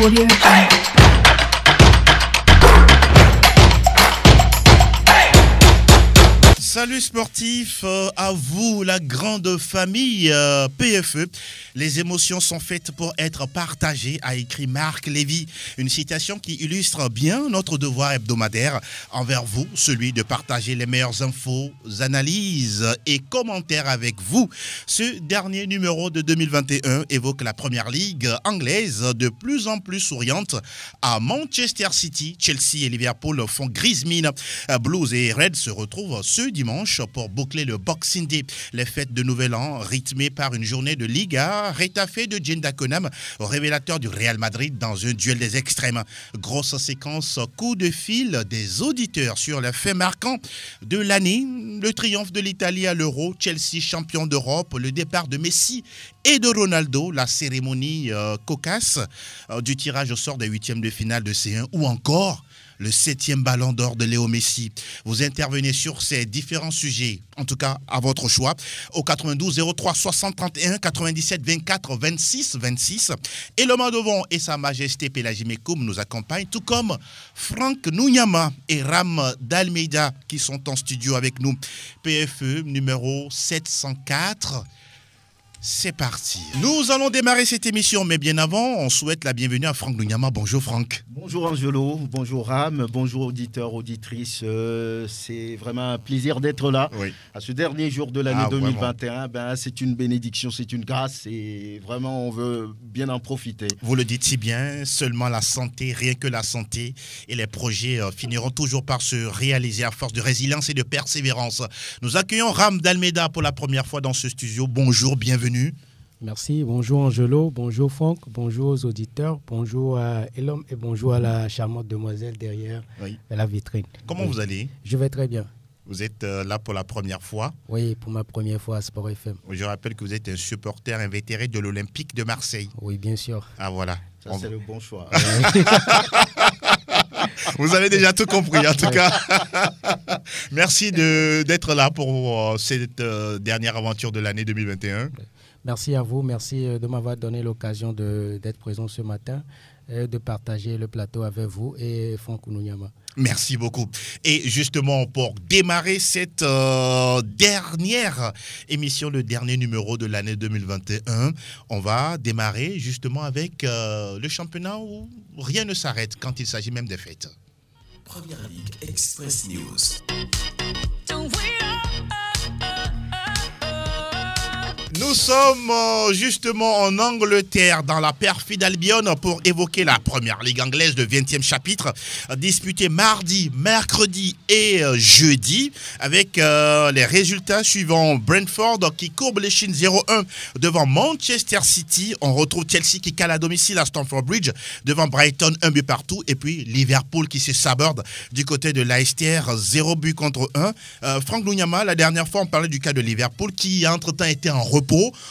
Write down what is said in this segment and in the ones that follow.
Audio Jungle. Salut sportifs, à vous la grande famille PFE. Les émotions sont faites pour être partagées, a écrit Marc Lévy. Une citation qui illustre bien notre devoir hebdomadaire envers vous, celui de partager les meilleures infos, analyses et commentaires avec vous. Ce dernier numéro de 2021 évoque la première ligue anglaise de plus en plus souriante. À Manchester City, Chelsea et Liverpool font grise mine. Blues et Reds se retrouvent ce dimanche pour boucler le Boxing Day. Les fêtes de Nouvel An rythmées par une journée de Liga, rétafé de Jenda Konam, révélateur du Real Madrid dans un duel des extrêmes. Grosse séquence coup de fil des auditeurs sur les faits marquants de l'année. Le triomphe de l'Italie à l'Euro, Chelsea champion d'Europe, le départ de Messi et de Ronaldo, la cérémonie cocasse du tirage au sort des huitièmes de finale de C1 ou encore le 7e ballon d'or de Léo Messi. Vous intervenez sur ces différents sujets, en tout cas à votre choix, au 92 03 60 31 97 24 26 26. Et le Mandovon et sa majesté Pélagie Mekoum nous accompagnent, tout comme Franck Nounyama et Ram d'Almeida qui sont en studio avec nous. PFE numéro 704. C'est parti. Nous allons démarrer cette émission, mais bien avant, on souhaite la bienvenue à Franck Nounyama. Bonjour Franck. Bonjour Angelo, bonjour Ram, bonjour auditeurs, auditrices. C'est vraiment un plaisir d'être là. Oui. À ce dernier jour de l'année 2021, c'est une bénédiction, c'est une grâce et vraiment on veut bien en profiter. Vous le dites si bien, seulement la santé, rien que la santé et les projets finiront toujours par se réaliser à force de résilience et de persévérance. Nous accueillons Ram d'Almeida pour la première fois dans ce studio. Bonjour, bienvenue. Merci, bonjour Angelo, bonjour Franck, bonjour aux auditeurs, bonjour à Elom et bonjour à la charmante demoiselle derrière la vitrine. Comment vous allez? Je vais très bien. Vous êtes là pour la première fois? Oui, pour ma première fois à Sport FM. Je rappelle que vous êtes un supporter invétéré de l'Olympique de Marseille. Oui, bien sûr. Ah voilà. Ça, c'est le bon choix. Vous avez déjà tout compris, en tout cas. Merci d'être là pour cette dernière aventure de l'année 2021. Merci à vous, merci de m'avoir donné l'occasion d'être présent ce matin, de partager le plateau avec vous et Franck Nounyama. Merci beaucoup. Et justement, pour démarrer cette dernière émission, le dernier numéro de l'année 2021, on va démarrer justement avec le championnat où rien ne s'arrête quand il s'agit même des fêtes. Première Ligue Express News. Nous sommes justement en Angleterre, dans la perfide Albion, pour évoquer la première ligue anglaise, le 20e chapitre, disputé mardi, mercredi et jeudi, avec les résultats suivants. Brentford qui courbe les chines 0-1 devant Manchester City. On retrouve Chelsea qui cale à domicile à Stamford Bridge devant Brighton, 1 but partout. Et puis Liverpool qui se saborde du côté de Leicester, 0 but contre 1. Franck Nounyama, la dernière fois, on parlait du cas de Liverpool qui, entre-temps, était en repos.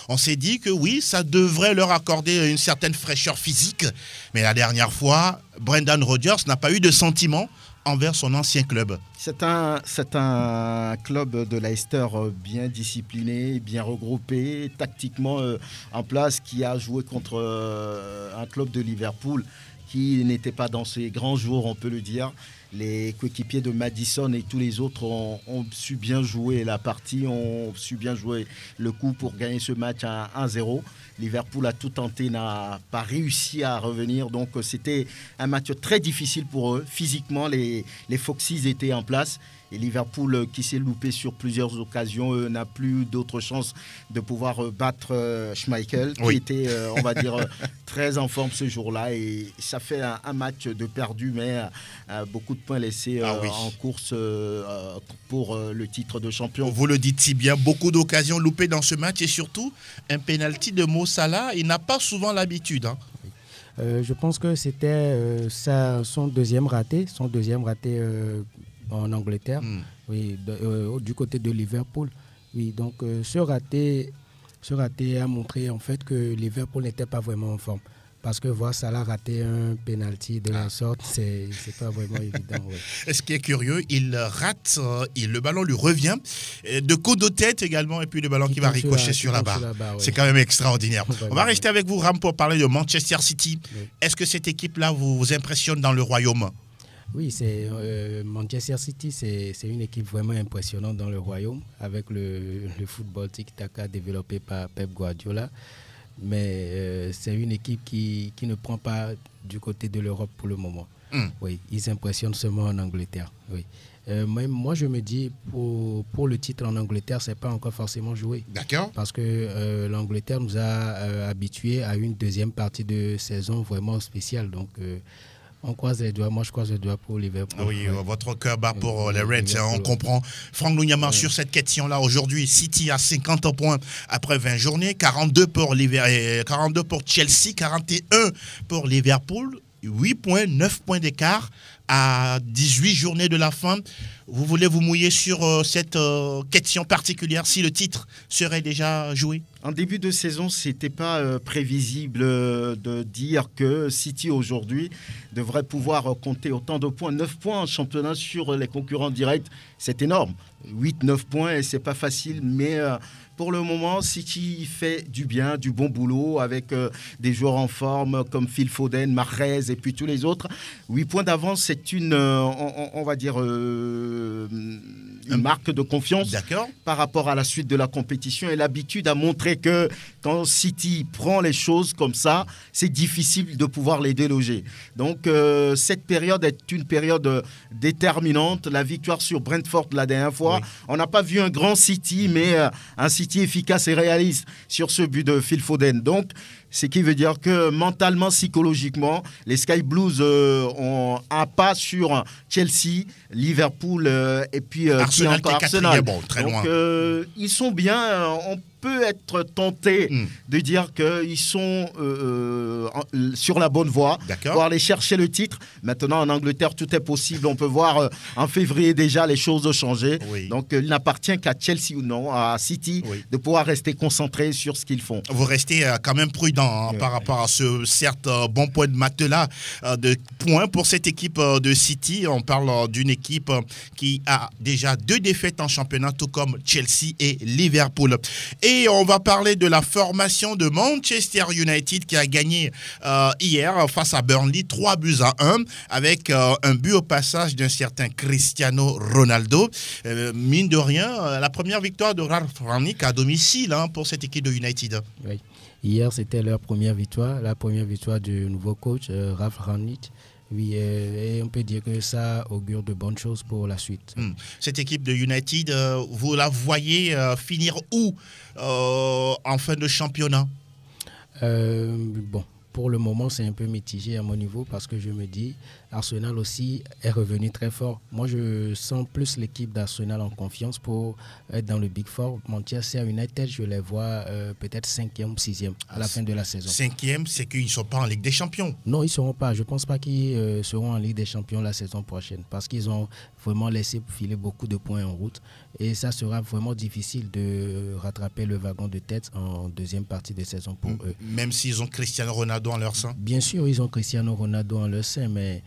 On s'est dit que oui, ça devrait leur accorder une certaine fraîcheur physique. Mais la dernière fois, Brendan Rodgers n'a pas eu de sentiment envers son ancien club. C'est un club de Leicester bien discipliné, bien regroupé, tactiquement en place, qui a joué contre un club de Liverpool qui n'était pas dans ses grands jours, on peut le dire. Les coéquipiers de Maddison et tous les autres ont su bien jouer la partie, ont su bien jouer le coup pour gagner ce match à 1-0. Liverpool a tout tenté, n'a pas réussi à revenir. Donc c'était un match très difficile pour eux. Physiquement, les Foxes étaient en place. Et Liverpool, qui s'est loupé sur plusieurs occasions, n'a plus d'autre chance de pouvoir battre Schmeichel, qui était, on va dire, très en forme ce jour-là. Et ça fait un match de perdu, mais beaucoup de points laissés en course pour le titre de champion. Vous le dites si bien, beaucoup d'occasions loupées dans ce match et surtout un penalty de Mo Salah. Il n'a pas souvent l'habitude. Je pense que c'était son deuxième raté en Angleterre, du côté de Liverpool. Oui, donc ce raté a montré en fait que Liverpool n'était pas vraiment en forme. Parce que voir Salah rater un penalty de la sorte, c'est pas vraiment évident. Ouais. Ce qui est curieux, il rate, le ballon lui revient de coup de tête également, et puis le ballon qui va ricocher sur la barre. Ouais. C'est quand même extraordinaire. On va rester avec vous, Ram, pour parler de Manchester City. Oui. Est-ce que cette équipe-là vous impressionne dans le royaume? Oui, c'est Manchester City, c'est une équipe vraiment impressionnante dans le royaume, avec le football tiki-taka développé par Pep Guardiola. Mais c'est une équipe qui ne prend pas du côté de l'Europe pour le moment. Oui, ils impressionnent seulement en Angleterre. Oui. Moi, je me dis, pour le titre en Angleterre, ce n'est pas encore forcément joué. D'accord. Parce que l'Angleterre nous a habitués à une deuxième partie de saison vraiment spéciale. Donc, on croise les doigts. Moi, je croise les doigts pour Liverpool. Oui, votre cœur bat pour les Reds, on comprend. Franck Lugnaman, sur cette question-là, aujourd'hui, City a 50 points après 20 journées, 42 pour Chelsea, 41 pour Liverpool, 8 points, 9 points d'écart à 18 journées de la fin. Vous voulez vous mouiller sur cette question particulière, si le titre serait déjà joué? En début de saison, ce n'était pas prévisible de dire que City aujourd'hui devrait pouvoir compter autant de points. 9 points en championnat sur les concurrents directs, c'est énorme. 8-9 points, et ce n'est pas facile, mais pour le moment, City fait du bien, du bon boulot avec des joueurs en forme comme Phil Foden, Mahrez et puis tous les autres. 8 points d'avance, c'est une, on va dire, une marque de confiance par rapport à la suite de la compétition. Et l'habitude a montré que quand City prend les choses comme ça, c'est difficile de pouvoir les déloger. Donc, cette période est une période déterminante. La victoire sur Brentford la dernière fois, on n'a pas vu un grand City, mais un City efficace et réaliste sur ce but de Phil Foden. Donc, ce qui veut dire que mentalement, psychologiquement, les Sky Blues ont un pas sur Chelsea, Liverpool et puis Arsenal. Bon, très donc, loin. Ils sont bien. On peut être tenté de dire qu'ils sont sur la bonne voie pour aller chercher le titre. Maintenant, en Angleterre, tout est possible. On peut voir en février déjà les choses ont changé. Oui. Donc, il n'appartient qu'à Chelsea ou non, à City, de pouvoir rester concentré sur ce qu'ils font. Vous restez quand même prudent par rapport à ce certes bon point de matelas de points pour cette équipe de City. On parle d'une équipe qui a déjà 2 défaites en championnat, tout comme Chelsea et Liverpool. Et on va parler de la formation de Manchester United qui a gagné hier face à Burnley 3-1 avec un but au passage d'un certain Cristiano Ronaldo. Mine de rien, la première victoire de Ralf Rangnick à domicile pour cette équipe de United. Oui. Hier, c'était leur première victoire, la première victoire du nouveau coach, Ralf Rangnick. Oui, et on peut dire que ça augure de bonnes choses pour la suite. Cette équipe de United, vous la voyez finir où en fin de championnat? Bon, pour le moment, c'est un peu mitigé à mon niveau parce que je me dis, Arsenal aussi est revenu très fort. Moi, je sens plus l'équipe d'Arsenal en confiance pour être dans le Big Four. Manchester United, je les vois peut-être 5e ou 6e à la fin de la saison. 5e, c'est qu'ils ne sont pas en Ligue des Champions. Non, ils ne seront pas. Je ne pense pas qu'ils seront en Ligue des Champions la saison prochaine parce qu'ils ont vraiment laissé filer beaucoup de points en route. Et ça sera vraiment difficile de rattraper le wagon de tête en deuxième partie de saison pour eux. Même s'ils ont Cristiano Ronaldo en leur sein? Bien sûr, ils ont Cristiano Ronaldo en leur sein, mais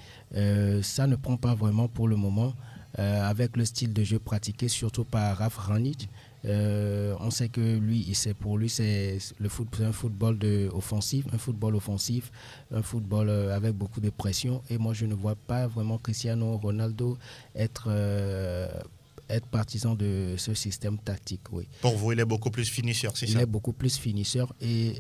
ça ne prend pas vraiment pour le moment avec le style de jeu pratiqué surtout par Ralf Rangnick. On sait que lui, pour lui, c'est un football offensif, un football avec beaucoup de pression. Et moi, je ne vois pas vraiment Cristiano Ronaldo être partisan de ce système tactique. Oui. Pour vous, il est beaucoup plus finisseur, c'est ça? Il est beaucoup plus finisseur et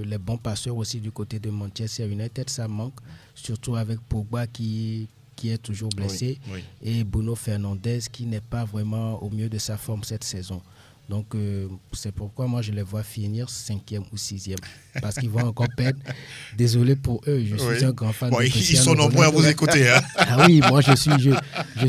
les bons passeurs aussi du côté de Manchester United, ça manque, surtout avec Pogba qui est toujours blessé et Bruno Fernandes qui n'est pas vraiment au mieux de sa forme cette saison. Donc, c'est pourquoi moi, je les vois finir 5e ou 6e. Parce qu'ils vont encore perdre. Désolé pour eux, je suis un grand fan de Cristiano Ronaldo. Ils sont nombreux à vous écouter. Ah oui, moi, je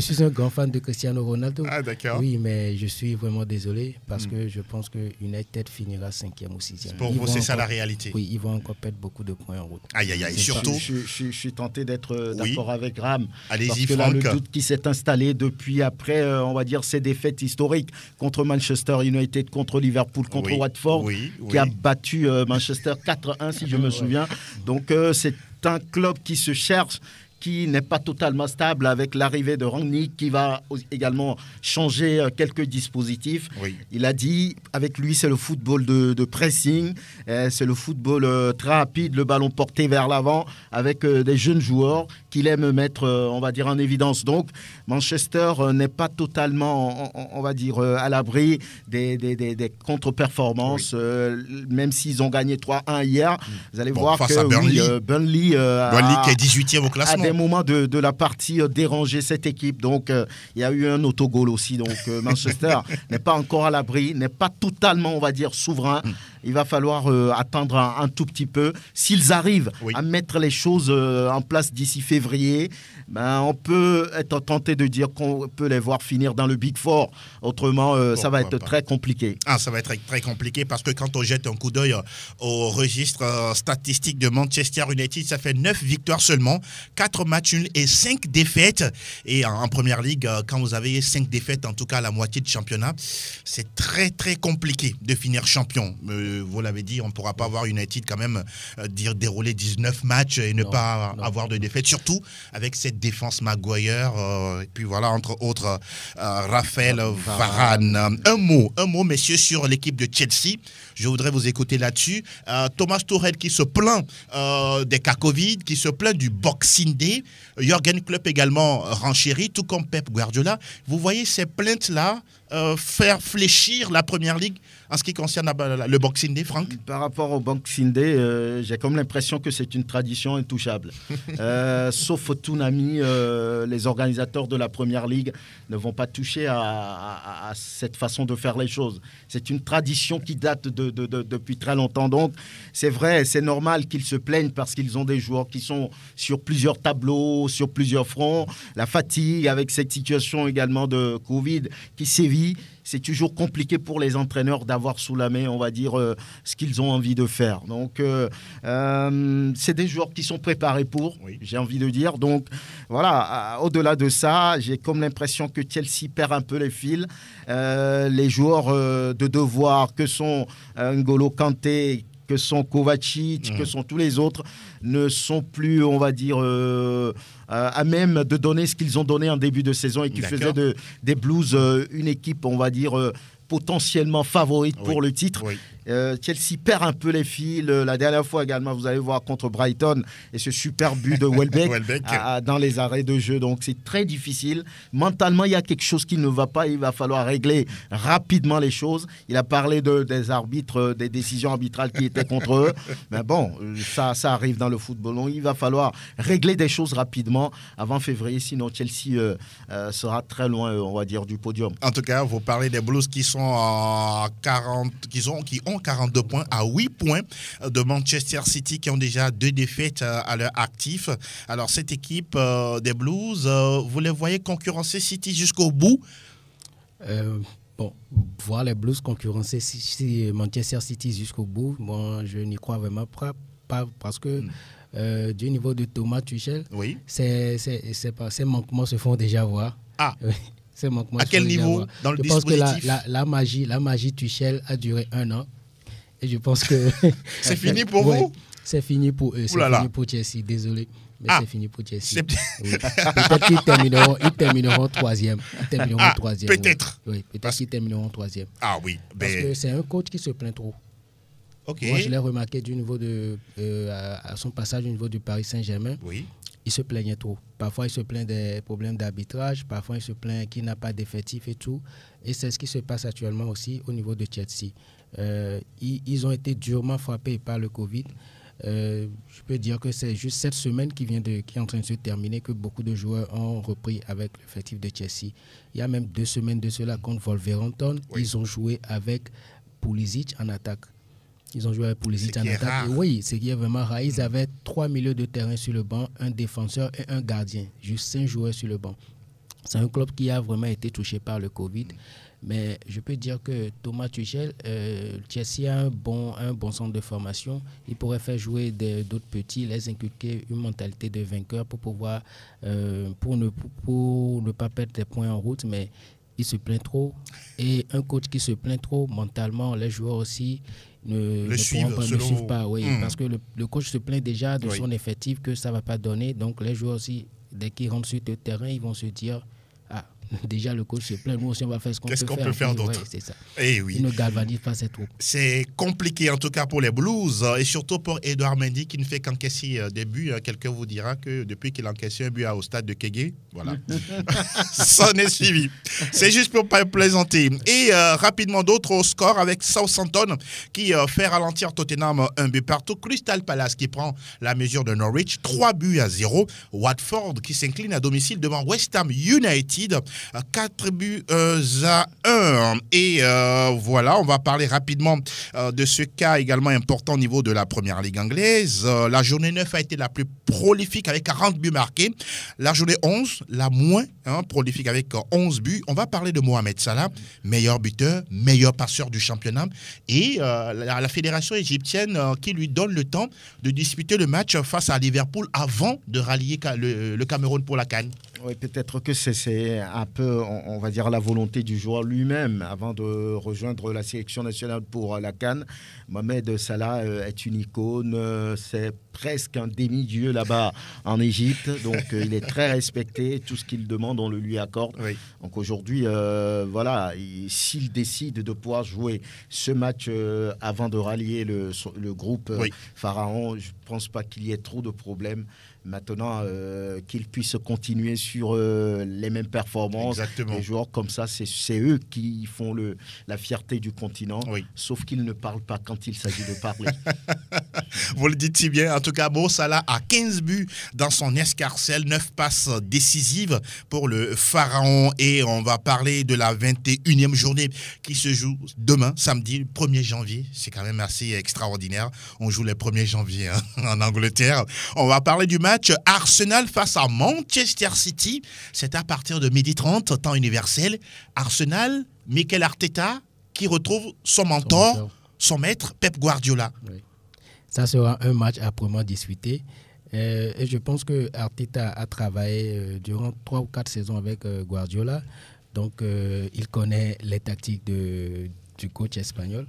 suis un grand fan de Cristiano Ronaldo. Ah, d'accord. Oui, mais je suis vraiment désolé parce que je pense que United finira 5e ou 6e. Pour vous, c'est ça la réalité? Oui, ils vont encore perdre beaucoup de points en route. Aïe, aïe, aïe. Surtout... Je suis tenté d'être d'accord avec Ram. Allez-y, Franck. Franck. Là, le doute qui s'est installé depuis après, on va dire, ces défaites historiques contre Manchester United. United contre Liverpool, contre Watford, qui a battu Manchester 4-1 si je me souviens. Donc c'est un club qui se cherche, qui n'est pas totalement stable, avec l'arrivée de Rangnick qui va également changer quelques dispositifs. Il a dit, avec lui, c'est le football de pressing, c'est le football très rapide, le ballon porté vers l'avant, avec des jeunes joueurs qu'il aime mettre, on va dire, en évidence. Donc, Manchester n'est pas totalement, on va dire, à l'abri des contre-performances, même s'ils ont gagné 3-1 hier. Vous allez voir que Burnley qui est 18e au classement. Moment de la partie déranger cette équipe. Donc, il y a eu un autogol aussi. Donc, Manchester n'est pas encore à l'abri, n'est pas totalement, on va dire, souverain. Il va falloir attendre un tout petit peu. S'ils arrivent à mettre les choses en place d'ici février, on peut être tenté de dire qu'on peut les voir finir dans le Big Four. Autrement, ça va être très compliqué. Ça va être très compliqué parce que quand on jette un coup d'œil au registre statistique de Manchester United, ça fait 9 victoires seulement, 4 matchs nuls et 5 défaites. Et en Première Ligue, quand vous avez 5 défaites, en tout cas la moitié de championnat, c'est très très compliqué de finir champion. Vous l'avez dit, on ne pourra pas avoir United quand même dérouler 19 matchs et ne pas avoir de défaites, surtout avec cette défense Maguire, et puis voilà, entre autres, Raphaël Varane. Un mot, messieurs, sur l'équipe de Chelsea. Je voudrais vous écouter là-dessus. Thomas Tuchel qui se plaint des cas Covid, qui se plaint du Boxing Day. Jürgen Klopp également renchérit, tout comme Pep Guardiola. Vous voyez ces plaintes-là faire fléchir la Première Ligue en ce qui concerne le Boxing Day, Franck? Par rapport au Boxing Day, j'ai comme l'impression que c'est une tradition intouchable. Sauf Toonami, les organisateurs de la Première Ligue ne vont pas toucher à cette façon de faire les choses. C'est une tradition qui date depuis très longtemps. Donc, c'est vrai, c'est normal qu'ils se plaignent parce qu'ils ont des joueurs qui sont sur plusieurs tableaux, sur plusieurs fronts. La fatigue avec cette situation également de Covid qui sévit. C'est toujours compliqué pour les entraîneurs d'avoir sous la main, on va dire, ce qu'ils ont envie de faire. Donc, c'est des joueurs qui sont préparés pour, j'ai envie de dire. Donc, voilà, au-delà de ça, j'ai comme l'impression que Chelsea perd un peu les fils. Les joueurs de devoir que sont N'Golo Kanté, que sont Kovacic, que sont tous les autres, ne sont plus, on va dire, à même de donner ce qu'ils ont donné en début de saison et qui faisaient des Blues une équipe, on va dire, potentiellement favorite pour le titre. Chelsea perd un peu les fils. La dernière fois également, vous allez voir contre Brighton et ce super but de Welbeck dans les arrêts de jeu. Donc c'est très difficile. Mentalement, il y a quelque chose qui ne va pas. Il va falloir régler rapidement les choses. Il a parlé des arbitres, des décisions arbitrales qui étaient contre eux. Mais bon, ça arrive dans le football. Donc il va falloir régler des choses rapidement avant février. Sinon, Chelsea sera très loin, on va dire, du podium. En tout cas, vous parlez des Blues qui sont à 40, qui ont 42 points à 8 points de Manchester City qui ont déjà 2 défaites à leur actif. Alors cette équipe des Blues, vous les voyez concurrencer City jusqu'au bout? Voir les Blues concurrencer Manchester City jusqu'au bout, je n'y crois vraiment pas parce que du niveau de Thomas Tuchel, ces manquements se font déjà voir. À quel niveau dans le dispositif? Je pense que la magie Tuchel a duré 1 an. Et je pense que... c'est fini pour vous? C'est fini pour eux. C'est fini pour Chelsea. Désolé. Mais c'est fini pour Chelsea. Peut-être qu'ils termineront 3e. Peut-être. Peut-être qu'ils termineront 3e. Ah oui. Parce que c'est un coach qui se plaint trop. Moi, je l'ai remarqué du niveau à son passage au niveau du Paris Saint-Germain. Il se plaignait trop. Parfois, il se plaint des problèmes d'arbitrage. Parfois, il se plaint qu'il n'a pas d'effectif et tout. Et c'est ce qui se passe actuellement aussi au niveau de Chelsea. Ils ont été durement frappés par le Covid. Je peux dire que c'est juste cette semaine qui est en train de se terminer que beaucoup de joueurs ont repris avec l'effectif de Chelsea. Il y a même 2 semaines de cela contre Wolverhampton. Ils ont joué avec Pulisic en attaque. Ils ont joué avec Pulisic en attaque. Et ce qui est vraiment rare. Ils avaient 3 milieux de terrain sur le banc, un défenseur et un gardien. Juste 5 joueurs sur le banc. C'est un club qui a vraiment été touché par le Covid. Mais je peux dire que Thomas Tuchel, Chelsea a un bon centre de formation. Il pourrait faire jouer d'autres petits, les inculquer une mentalité de vainqueur pour pouvoir, pour ne pas perdre des points en route. Mais il se plaint trop. Et un coach qui se plaint trop, mentalement, les joueurs aussi ne suivent pas. Oui, parce que le coach se plaint déjà de son effectif que ça ne va pas donner. Donc les joueurs aussi, dès qu'ils rentrent sur le terrain, ils vont se dire, déjà le coach se plaint, nous aussi on va faire ce qu'on peut faire. Qu'est-ce qu'on peut faire d'autre? Ouais, c'est ça. Eh oui. Il ne galvanise pas ses troupes. C'est compliqué en tout cas pour les Blues et surtout pour Edouard Mendy qui ne fait qu'encaisser des buts. Quelqu'un vous dira que depuis qu'il a encaissé un but au stade de Kégué, voilà, ça n'est suivi. C'est juste pour ne pas plaisanter. Et rapidement d'autres scores avec Southampton qui fait ralentir Tottenham 1 but partout. Crystal Palace qui prend la mesure de Norwich 3-0. Watford qui s'incline à domicile devant West Ham United 4-1. Et voilà, on va parler rapidement de ce cas également important au niveau de la première ligue anglaise. La journée 9 a été la plus prolifique avec 40 buts marqués. La journée 11, la moins prolifique avec 11 buts. On va parler de Mohamed Salah, meilleur buteur, meilleur passeur du championnat. Et la fédération égyptienne qui lui donne le temps de disputer le match face à Liverpool avant de rallier le Cameroun pour la CAN. Oui, peut-être que c'est un peu, on va dire, la volonté du joueur lui-même avant de rejoindre la sélection nationale pour la CAN. Mohamed Salah est une icône, c'est presque un demi-dieu là-bas en Égypte, donc il est très respecté, tout ce qu'il demande on le lui accorde. Oui. Donc aujourd'hui, voilà, s'il décide de pouvoir jouer ce match avant de rallier le groupe Pharaon, je ne pense pas qu'il y ait trop de problèmes. Maintenant, qu'ils puissent continuer sur les mêmes performances. Exactement. Les joueurs comme ça, c'est eux qui font la fierté du continent, sauf qu'ils ne parlent pas quand il s'agit de parler. Vous le dites si bien. En tout cas, Mo Salah a 15 buts dans son escarcelle, 9 passes décisives pour le Pharaon. Et on va parler de la 21e journée qui se joue demain, samedi, 1er janvier. C'est quand même assez extraordinaire. On joue le 1er janvier en Angleterre. On va parler du match Arsenal face à Manchester City. C'est à partir de 12h30, temps universel. Arsenal, Mikel Arteta qui retrouve son mentor, son maître, Pep Guardiola. Oui. Ça sera un match âprement disputé. Et je pense que Arteta a travaillé durant 3 ou 4 saisons avec Guardiola. Donc, il connaît les tactiques du coach espagnol.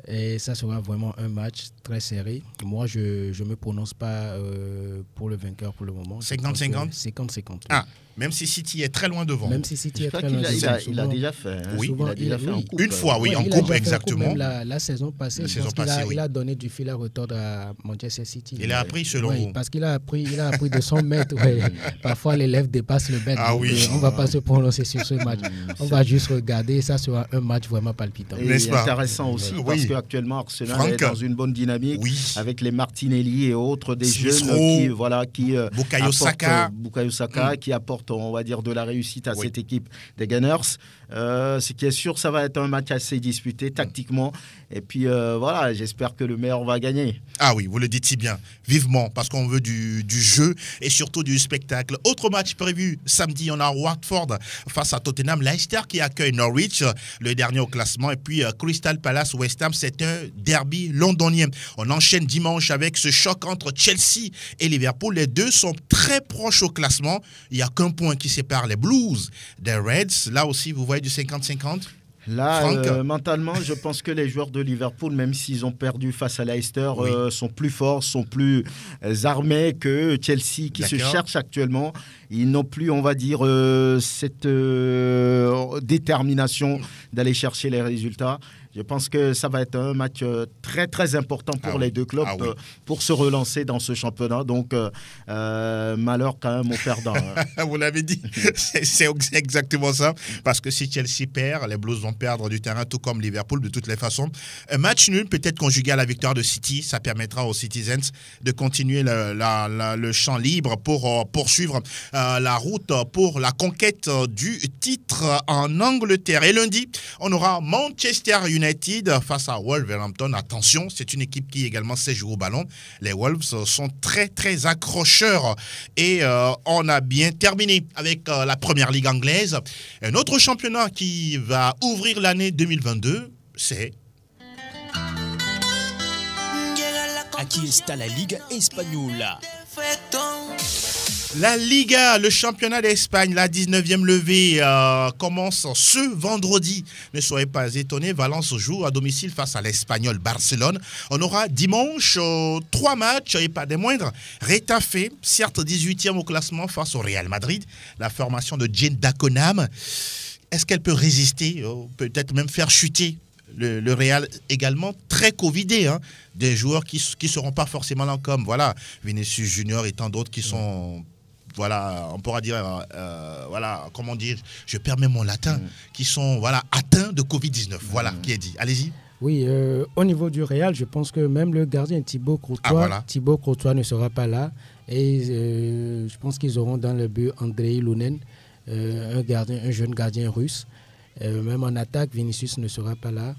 Et ça sera vraiment un match très serré. Moi, je ne me prononce pas pour le vainqueur pour le moment. 50-50 50-50. Ah, même si City est très loin devant. Même si City est très loin devant. Il a déjà fait. Oui, il a déjà fait en coupe. Une fois, oui, en coupe, exactement. La saison passée, il a donné du fil à retordre à Manchester City. Il a appris selon vous. Parce qu'il a appris de son maître. Parfois, l'élève dépasse le maître. Ah oui. On ne va pas se prononcer sur ce match. On va juste regarder. Ça sera un match vraiment palpitant. Et intéressant aussi parce qu'actuellement, Arsenal est dans une bonne dynamique avec les Martinelli et autres, des jeunes qui Bukayo Saka qui apportent, on va dire, de la réussite à cette équipe des Gunners. Ce qui est sûr, ça va être un match assez disputé tactiquement. Et puis voilà, j'espère que le meilleur va gagner. Ah oui, vous le dites si bien. Vivement, parce qu'on veut du jeu et surtout du spectacle. Autre match prévu samedi, on a Watford face à Tottenham. Leicester qui accueille Norwich, le dernier au classement. Et puis Crystal Palace, West Ham, c'est un derby londonien. On enchaîne dimanche avec ce choc entre Chelsea et Liverpool. Les deux sont très proches au classement. Il n'y a qu'un point qui sépare les Blues des Reds. Là aussi, vous voyez du 50-50 ? Là, mentalement, je pense que les joueurs de Liverpool, même s'ils ont perdu face à Leicester, sont plus forts, sont plus armés que Chelsea, qui se cherche actuellement. Ils n'ont plus, on va dire, cette détermination d'aller chercher les résultats. Je pense que ça va être un match très, très important pour les deux clubs pour se relancer dans ce championnat. Donc, malheur quand même aux perdants. Vous l'avez dit, c'est exactement ça. Parce que si Chelsea perd, les Blues vont perdre du terrain, tout comme Liverpool, de toutes les façons. Un match nul, peut-être conjugué à la victoire de City, ça permettra aux Citizens de continuer le champ libre pour poursuivre la route pour la conquête du titre en Angleterre. Et lundi, on aura Manchester United face à Wolverhampton. Attention, c'est une équipe qui également sait jouer au ballon. Les Wolves sont très très accrocheurs et on a bien terminé avec la première ligue anglaise. Un autre championnat qui va ouvrir l'année 2022, c'est... Aquí está la Liga Española. La Liga, le championnat d'Espagne, la 19e levée commence ce vendredi. Ne soyez pas étonnés, Valence joue à domicile face à l'Espagnol Barcelone. On aura dimanche 3 matchs et pas des moindres. Retafe, certes 18e au classement face au Real Madrid. La formation de Jane Daconam, est-ce qu'elle peut résister, peut-être même faire chuter le Real également très covidé, hein, des joueurs qui ne seront pas forcément là comme voilà, Vinicius Junior et tant d'autres qui sont... Voilà, on pourra dire, voilà, comment dire, je perds même mon latin, qui sont voilà, atteints de Covid-19. Voilà, qui est dit. Allez-y. Oui, au niveau du Real, je pense que même le gardien Thibaut Courtois ne sera pas là. Et je pense qu'ils auront dans le but Andrei Lunin, un jeune gardien russe. Même en attaque, Vinicius ne sera pas là.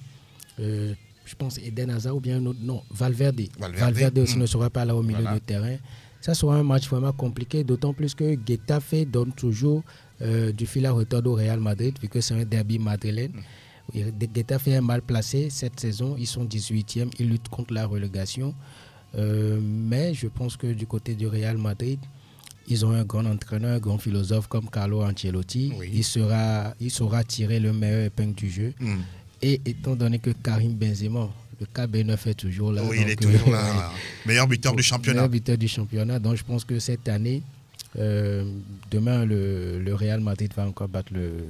Je pense Eden Hazard ou bien un autre. Non, Valverde. Valverde aussi ne sera pas là au milieu du terrain. Ça sera un match vraiment compliqué, d'autant plus que Getafe donne toujours du fil à retordre au Real Madrid, vu que c'est un derby madrilène. Getafe est mal placé cette saison, ils sont 18e, ils luttent contre la relégation. Mais je pense que du côté du Real Madrid, ils ont un grand entraîneur, un grand philosophe comme Carlo Ancelotti. Oui. Il saura tirer le meilleur épingle du jeu. Et étant donné que Karim Benzema, le KB9 est toujours là. Oui, il est toujours là. Meilleur buteur du championnat. Meilleur buteur du championnat. Donc je pense que cette année, demain, le Real Madrid va encore battre le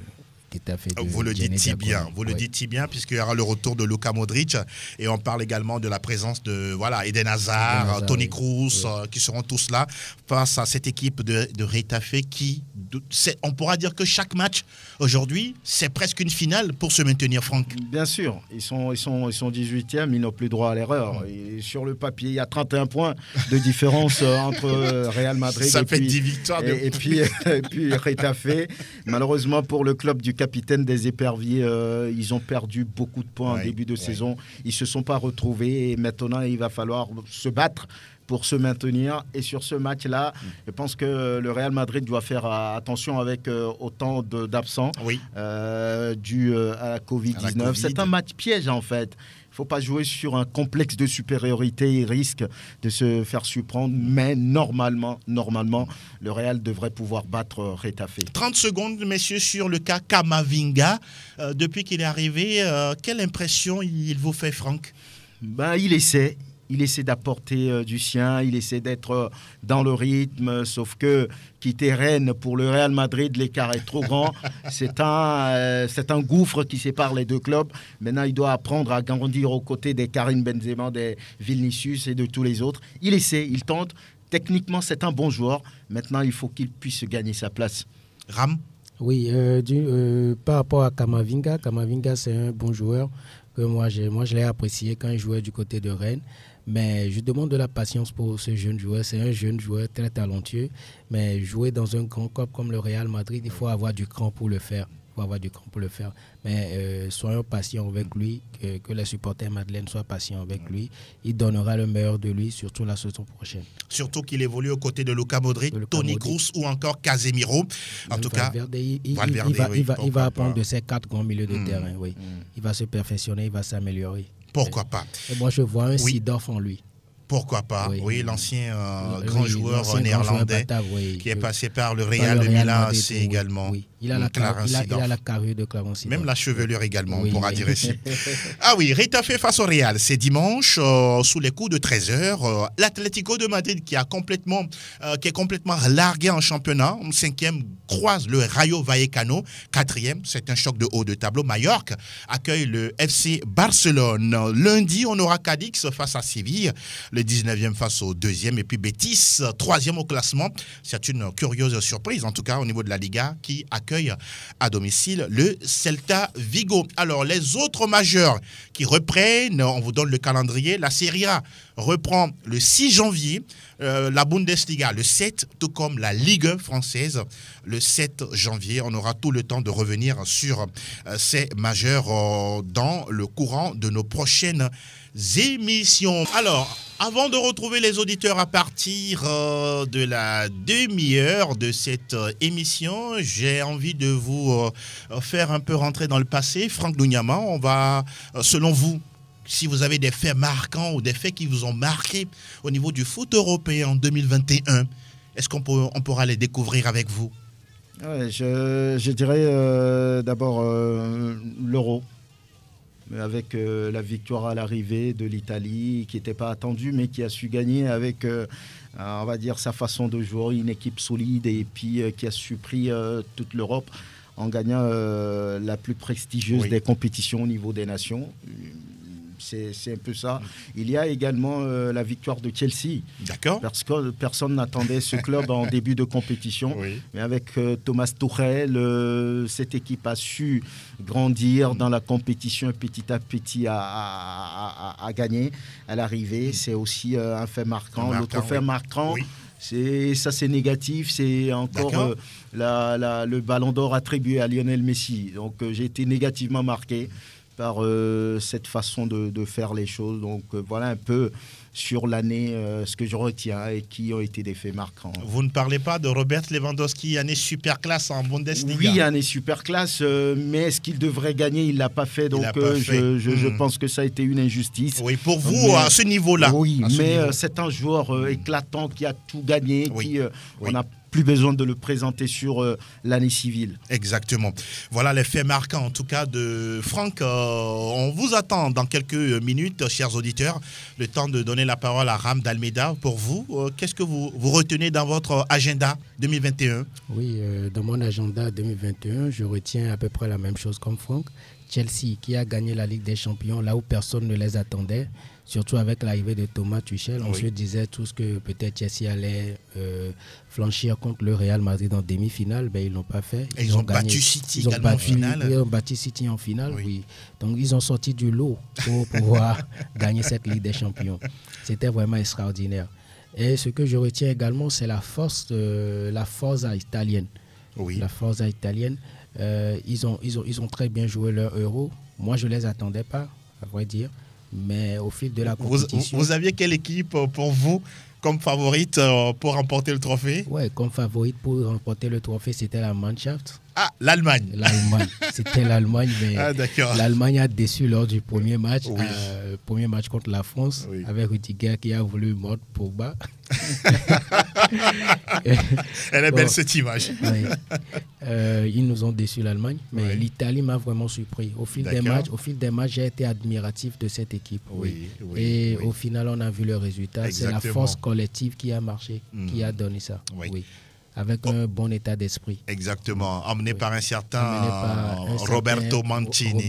Getafe. Vous le dites si bien. Vous le dites si bien, puisqu'il y aura le retour de Luka Modric. Et on parle également de la présence de Eden Hazard, Toni Kroos, qui seront tous là face à cette équipe de Retafe qui, on pourra dire que chaque match aujourd'hui, c'est presque une finale pour se maintenir, Franck. Bien sûr, ils sont 18e, ils n'ont plus droit à l'erreur. Et sur le papier, il y a 31 points de différence entre Real Madrid Ça fait 10 victoires et puis Retafe. Malheureusement pour le club du capitaine des éperviers, ils ont perdu beaucoup de points en début de saison. Ils ne se sont pas retrouvés et maintenant il va falloir se battre pour se maintenir. Et sur ce match-là, je pense que le Real Madrid doit faire attention avec autant d'absents dû à la Covid-19. C'est un match piège en fait. Il ne faut pas jouer sur un complexe de supériorité. Il risque de se faire surprendre. Mais normalement, le Real devrait pouvoir battre Retafe. 30 secondes, messieurs, sur le cas Camavinga. Depuis qu'il est arrivé, quelle impression il vous fait, Franck ? Il essaie. Il essaie d'apporter du sien, il essaie d'être dans le rythme, sauf que quitter Rennes pour le Real Madrid, l'écart est trop grand. C'est un gouffre qui sépare les deux clubs. Maintenant, il doit apprendre à grandir aux côtés des Karim Benzema, des Vinicius et de tous les autres. Il essaie, il tente. Techniquement, c'est un bon joueur. Maintenant, il faut qu'il puisse gagner sa place. Ram ? Oui, par rapport à Camavinga, c'est un bon joueur que moi je l'ai apprécié quand il jouait du côté de Rennes. Mais je demande de la patience pour ce jeune joueur. C'est un jeune joueur très talentueux. Mais jouer dans un grand club comme le Real Madrid, il faut avoir du cran pour le faire. Mais soyons patients avec lui, que les supporters madeleines soient patients avec lui. Il donnera le meilleur de lui, surtout la saison prochaine. Surtout qu'il évolue aux côtés de Luka Modric, Toni Kroos ou encore Casemiro. En tout cas, il va apprendre de ces 4 grands milieux de terrain. Oui. Il va se perfectionner, il va s'améliorer. Pourquoi pas ? Et moi, je vois un Seedorf en lui. Pourquoi pas ? Oui, l'ancien grand joueur néerlandais qui est passé par le Real de Milan, c'est également. Oui. Il a la carrure de Clarence. Même la chevelure également, on pourra dire ici. Ah oui, Retafe face au Real, c'est dimanche, sous les coups de 13h. L'Atlético de Madrid qui est complètement largué en championnat, en 5e, croise le Rayo Vallecano, 4e, c'est un choc de haut de tableau. Mallorca accueille le FC Barcelone. Lundi, on aura Cadix face à Séville, le 19e face au 2e, et puis Betis, 3e au classement. C'est une curieuse surprise, en tout cas, au niveau de la Liga, qui accueille à domicile le Celta Vigo. Alors, les autres majeurs qui reprennent, on vous donne le calendrier. La Serie A reprend le 6 janvier, la Bundesliga le 7, tout comme la Ligue française le 7 janvier. On aura tout le temps de revenir sur ces majeurs dans le courant de nos prochaines émissions. Alors, avant de retrouver les auditeurs à partir de la demi-heure de cette émission, j'ai envie de vous faire un peu rentrer dans le passé. Franck Dougnama, on va, selon vous, si vous avez des faits marquants ou des faits qui vous ont marqué au niveau du foot européen en 2021, Est-ce on pourra les découvrir avec vous? Ouais, je dirais d'abord l'Euro, avec la victoire à l'arrivée de l'Italie, qui n'était pas attendue, mais qui a su gagner avec, on va dire, sa façon de jouer, une équipe solide, et puis qui a surpris toute l'Europe en gagnant la plus prestigieuse des compétitions au niveau des nations. C'est un peu ça. Il y a également la victoire de Chelsea. D'accord. Parce que personne n'attendait ce club en début de compétition. Oui. Mais avec Thomas Tuchel, cette équipe a su grandir dans la compétition, petit à petit à gagner à l'arrivée. C'est aussi un fait marquant. L'autre fait marquant, c'est négatif. C'est encore le ballon d'or attribué à Lionel Messi. Donc j'ai été négativement marqué par cette façon de faire les choses. Donc voilà un peu sur l'année ce que je retiens et qui ont été des faits marquants. Vous ne parlez pas de Robert Lewandowski, année super classe en Bundesliga? Oui, année super classe, mais est-ce qu'il devrait gagner? Il ne l'a pas fait, donc je pense que ça a été une injustice. Oui, pour vous, à ce niveau-là. Oui, mais c'est un joueur éclatant qui a tout gagné, on a plus besoin de le présenter sur l'année civile. Exactement. Voilà les faits marquants en tout cas de Franck. On vous attend dans quelques minutes, chers auditeurs. Le temps de donner la parole à Ram d'Almeida. Pour vous, qu'est-ce que vous retenez dans votre agenda 2021? Oui, dans mon agenda 2021, je retiens à peu près la même chose comme Franck. Chelsea qui a gagné la Ligue des Champions là où personne ne les attendait. Surtout avec l'arrivée de Thomas Tuchel, on se disait tous que peut-être Chelsea allait flanchir contre le Real Madrid en demi-finale. Ben, ils ne l'ont pas fait. Ils ont battu City également en finale. Ils ont battu City en finale, oui. Donc ils ont sorti du lot pour pouvoir gagner cette Ligue des Champions. C'était vraiment extraordinaire. Et ce que je retiens également, c'est la Forza italienne. Oui. La Forza italienne. Ils ont très bien joué leur Euro. Moi, je ne les attendais pas, à vrai dire. Mais au fil de la compétition... Vous aviez quelle équipe pour vous comme favorite pour remporter le trophée? Oui, comme favorite pour remporter le trophée, c'était la Mannschaft. Ah, l'Allemagne. L'Allemagne. C'était l'Allemagne, mais l'Allemagne a déçu lors du premier match. Premier match contre la France, avec Rudiger qui a voulu mordre Pogba. Elle est belle cette image. Ils nous ont déçu l'Allemagne, mais l'Italie m'a vraiment surpris. Au fil des matchs, j'ai été admiratif de cette équipe. Au final, on a vu le résultat. C'est la force collective qui a marché, qui a donné ça. Avec un bon état d'esprit. Exactement. Emmené par un certain Roberto Mancini.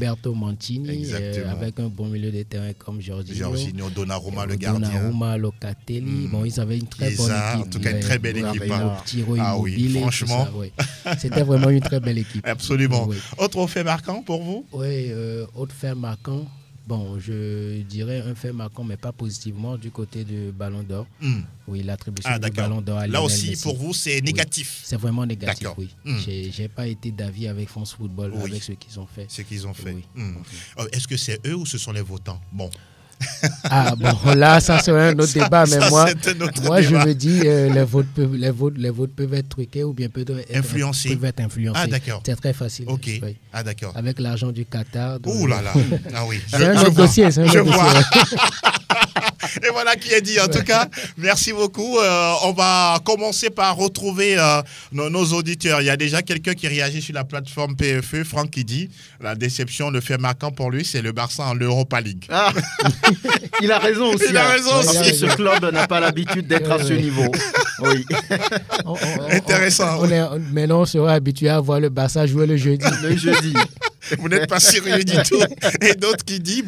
Avec un bon milieu de terrain comme Jorginho, Donnarumma, le gardien. Donnarumma, Locatelli. Bon, ils avaient une très bonne équipe. En tout cas, une très belle équipe. Franchement. C'était vraiment une très belle équipe. Absolument. Autre fait marquant pour vous? Oui, autre fait marquant. Bon, je dirais un fait marquant, mais pas positivement, du côté du Ballon d'Or. Oui, l'attribution du Ballon d'Or à Lionel Messi. Là aussi, pour vous, c'est négatif? C'est vraiment négatif, oui. J'ai pas été d'avis avec France Football, avec ce qu'ils ont fait. Ce qu'ils ont fait. Est-ce que c'est eux ou ce sont les votants? Bon. Ah bon, là, ça c'est un autre débat, mais moi je me dis les votes peuvent être truqués ou bien peuvent être influencés. Ah d'accord. C'est très facile. Ok. Ah d'accord. Avec l'argent du Qatar. Ouh là là. Ah oui. C'est un autre dossier. Je vois. Et voilà qui est dit. En tout cas, merci beaucoup. On va commencer par retrouver nos auditeurs. Il y a déjà quelqu'un qui réagit sur la plateforme PFE. Franck qui dit la déception, le fait marquant pour lui, c'est le Barça en l'Europa League. Ah. Il a raison aussi. Il a raison aussi. Ce club n'a pas l'habitude d'être à ce niveau. Oui. Intéressant. Maintenant, on sera habitué à voir le Barça jouer le jeudi. Le jeudi. Vous n'êtes pas sérieux du tout. Et d'autres qui disent,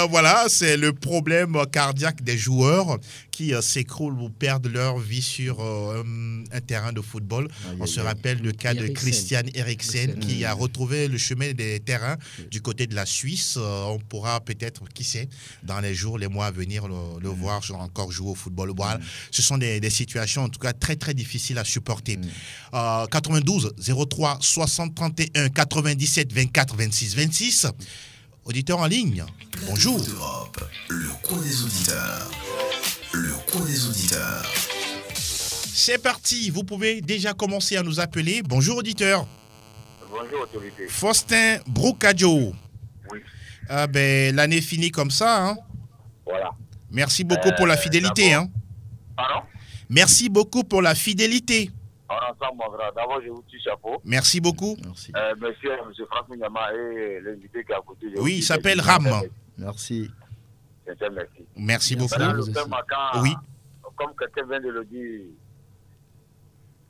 voilà, c'est le problème cardiaque des joueurs qui s'écroulent ou perdent leur vie sur un terrain de football. On se rappelle le cas de Christian Eriksen qui a retrouvé le chemin des terrains du côté de la Suisse. On pourra peut-être, qui sait, dans les jours, les mois à venir, le voir encore jouer au football. Voilà. Ce sont des situations, en tout cas, très, très difficiles à supporter. 92 03 60 31 97 24 26 26. Auditeur en ligne, bonjour. Le coin des auditeurs. Le coin des auditeurs. C'est parti, vous pouvez déjà commencer à nous appeler. Bonjour auditeur. Bonjour autorité. Faustin Broucadjo. Oui. Ah ben, l'année finit comme ça. Hein. Voilà. Merci beaucoup pour la fidélité. Hein. Pardon? Merci beaucoup pour la fidélité. On est ensemble, mon frère. D'abord, je vous tire chapeau. Merci beaucoup. Merci. Monsieur Franck Mignama et l'invité qui est à côté. Oui, il s'appelle Ram. Merci. Merci. Merci beaucoup. Maintenant, le père Macan, Oui. comme quelqu'un vient de le dire,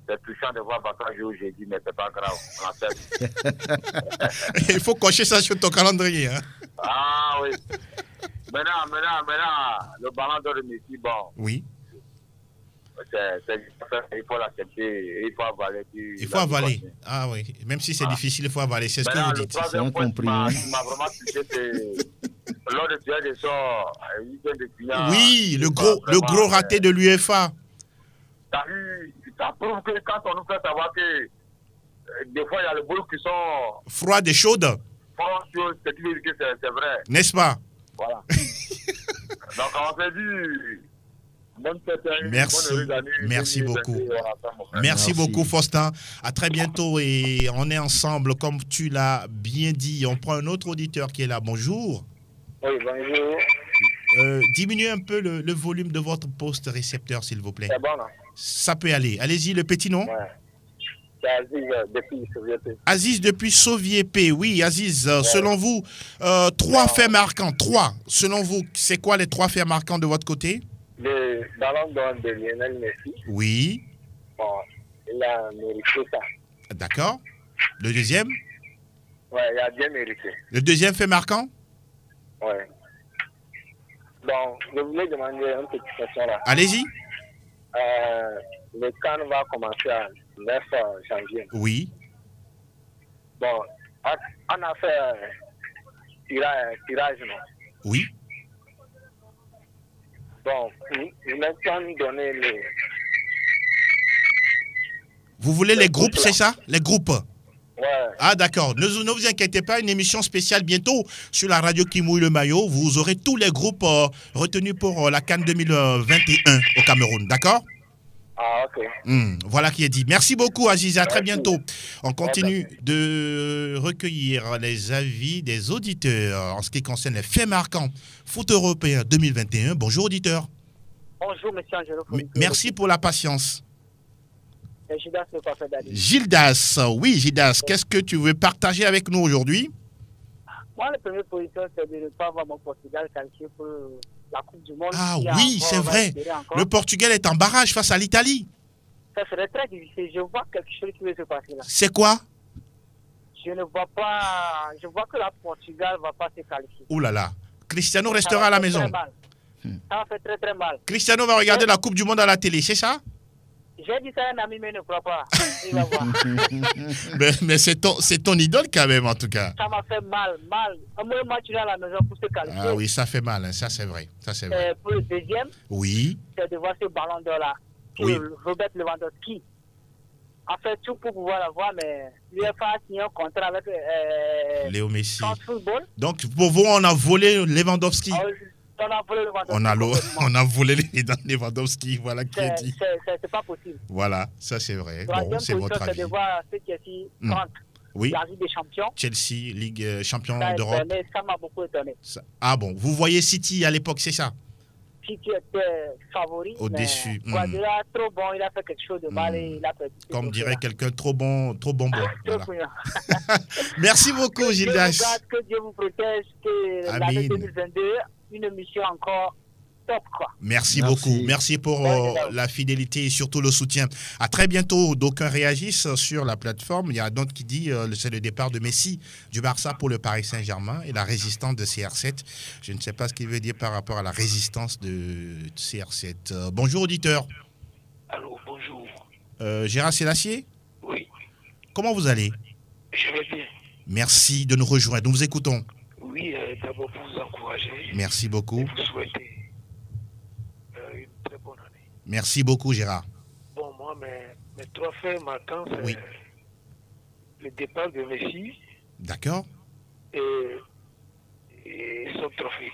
c'est touchant de voir Bata jouer aujourd'hui, mais c'est pas grave. On accepte. Il faut cocher ça sur ton calendrier. Hein. Ah oui. Maintenant, le ballon d'or de Messi, bon. Oui. Il faut l'accepter, il faut avaler. Il faut avaler. Ah oui. Même si c'est difficile, il faut avaler. C'est ce que vous dites. Le troisième point qui m'a vraiment touché, c'est lors du tirage de sort, il vient de finir. Oui, le gros raté de l'UEFA. Ça prouve que quand on nous fait savoir que des fois il y a les boules qui sont froides et chaudes. Froides, c'est que c'est vrai. N'est-ce pas? Voilà. Donc on s'est dit. Merci beaucoup. Merci beaucoup, Faustin. À très bientôt et on est ensemble, comme tu l'as bien dit. On prend un autre auditeur qui est là. Bonjour. Oui, bonjour. Diminuez un peu le volume de votre poste récepteur, s'il vous plaît. C'est bon, là. Ça peut aller. Allez-y, le petit nom. Ouais. C'est Aziz depuis Soviété. Aziz depuis Soviété. Oui, Aziz, selon vous, trois faits marquants. Trois. Selon vous, c'est quoi les trois faits marquants de votre côté? Le ballon d'or de Lionel Messi. Oui. Bon, il a mérité ça. D'accord. Le deuxième? Ouais, il a bien mérité. Le deuxième fait marquant? Ouais. Bon, je voulais demander une petite question là. Allez-y. Le CAN va commencer à 9 janvier. Oui. Bon, on a fait tirage, non? Oui. Bon, nous mettons donner les... Vous voulez les groupes, c'est ça? Les groupes? Ouais. Ah d'accord, ne vous inquiétez pas, une émission spéciale bientôt sur la radio qui mouille le maillot. Vous aurez tous les groupes retenus pour la CAN 2021 au Cameroun, d'accord? Ah ok. Voilà qui est dit. Merci beaucoup Aziz, à très bientôt. On continue de recueillir les avis des auditeurs en ce qui concerne les faits marquants foot européen 2021. Bonjour auditeur. Bonjour monsieur Angelo. Merci pour la patience. Gildas, le parfait d'Ali. Gildas, oui Gildas, qu'est-ce que tu veux partager avec nous aujourd'hui? Moi, la première position, c'est de ne pas voir mon Portugal qualifié pour la Coupe du Monde. Ah oui, c'est vrai. Le Portugal est en barrage face à l'Italie. Ça serait très difficile. Je vois quelque chose qui va se passer là. C'est quoi? Je ne vois pas. Je vois que la Portugal ne va pas se qualifier. Ouh là là. Cristiano restera à la maison. Ça va faire très très mal. Cristiano va regarder la Coupe du Monde à la télé, c'est ça? J'ai dit ça à un ami, mais il ne croit pas. Il va voir. mais c'est ton idole quand même, en tout cas. Ça m'a fait mal. Un mauvais match à la maison pour se qualifier. Ah oui, ça fait mal, hein. Ça c'est vrai. Pour le deuxième, oui, c'est de voir ce ballon d'or-là. Oui. Robert Lewandowski a fait tout pour pouvoir l'avoir, mais l'UEFA a signé un contrat avec Léo Messi. Football. Donc, pour vous, on a volé Lewandowski. On a volé Lewandowski. On a volé Lewandowski, voilà qui est dit. C'est pas possible. Voilà, ça c'est vrai. Bon, c'est votre avis. C'est de voir ce qui est ici contre oui. la Ligue des Champions. Chelsea, Ligue champion d'Europe. d'Europe. Ça m'a beaucoup étonné. Ah bon, vous voyez City à l'époque, c'est ça? City était favori. Au-dessus. Guardiola, trop bon, il a fait quelque chose de mal et il a perdu. Comme dirait quelqu'un, trop bon. Voilà. Merci beaucoup, Gildas. Que Dieu vous protège, que l'année 2022, une mission encore top, quoi. Merci beaucoup. Merci pour la fidélité et surtout le soutien. À très bientôt. D'aucuns réagissent sur la plateforme. Il y a d'autres qui disent c'est le départ de Messi du Barça pour le Paris Saint-Germain et la résistance de CR7. Je ne sais pas ce qu'il veut dire par rapport à la résistance de CR7. Bonjour auditeur. Allô, bonjour. Gérard Sélassié? Oui. Comment vous allez? Je vais bien. Merci de nous rejoindre. Nous vous écoutons. Oui, d'abord pour vous encourager. Merci beaucoup. Et vous souhaiter une très bonne année. Merci beaucoup, Gérard. Bon, moi, mes trois faits marquants, c'est oui. Le départ de Messi. D'accord. Et son trophée.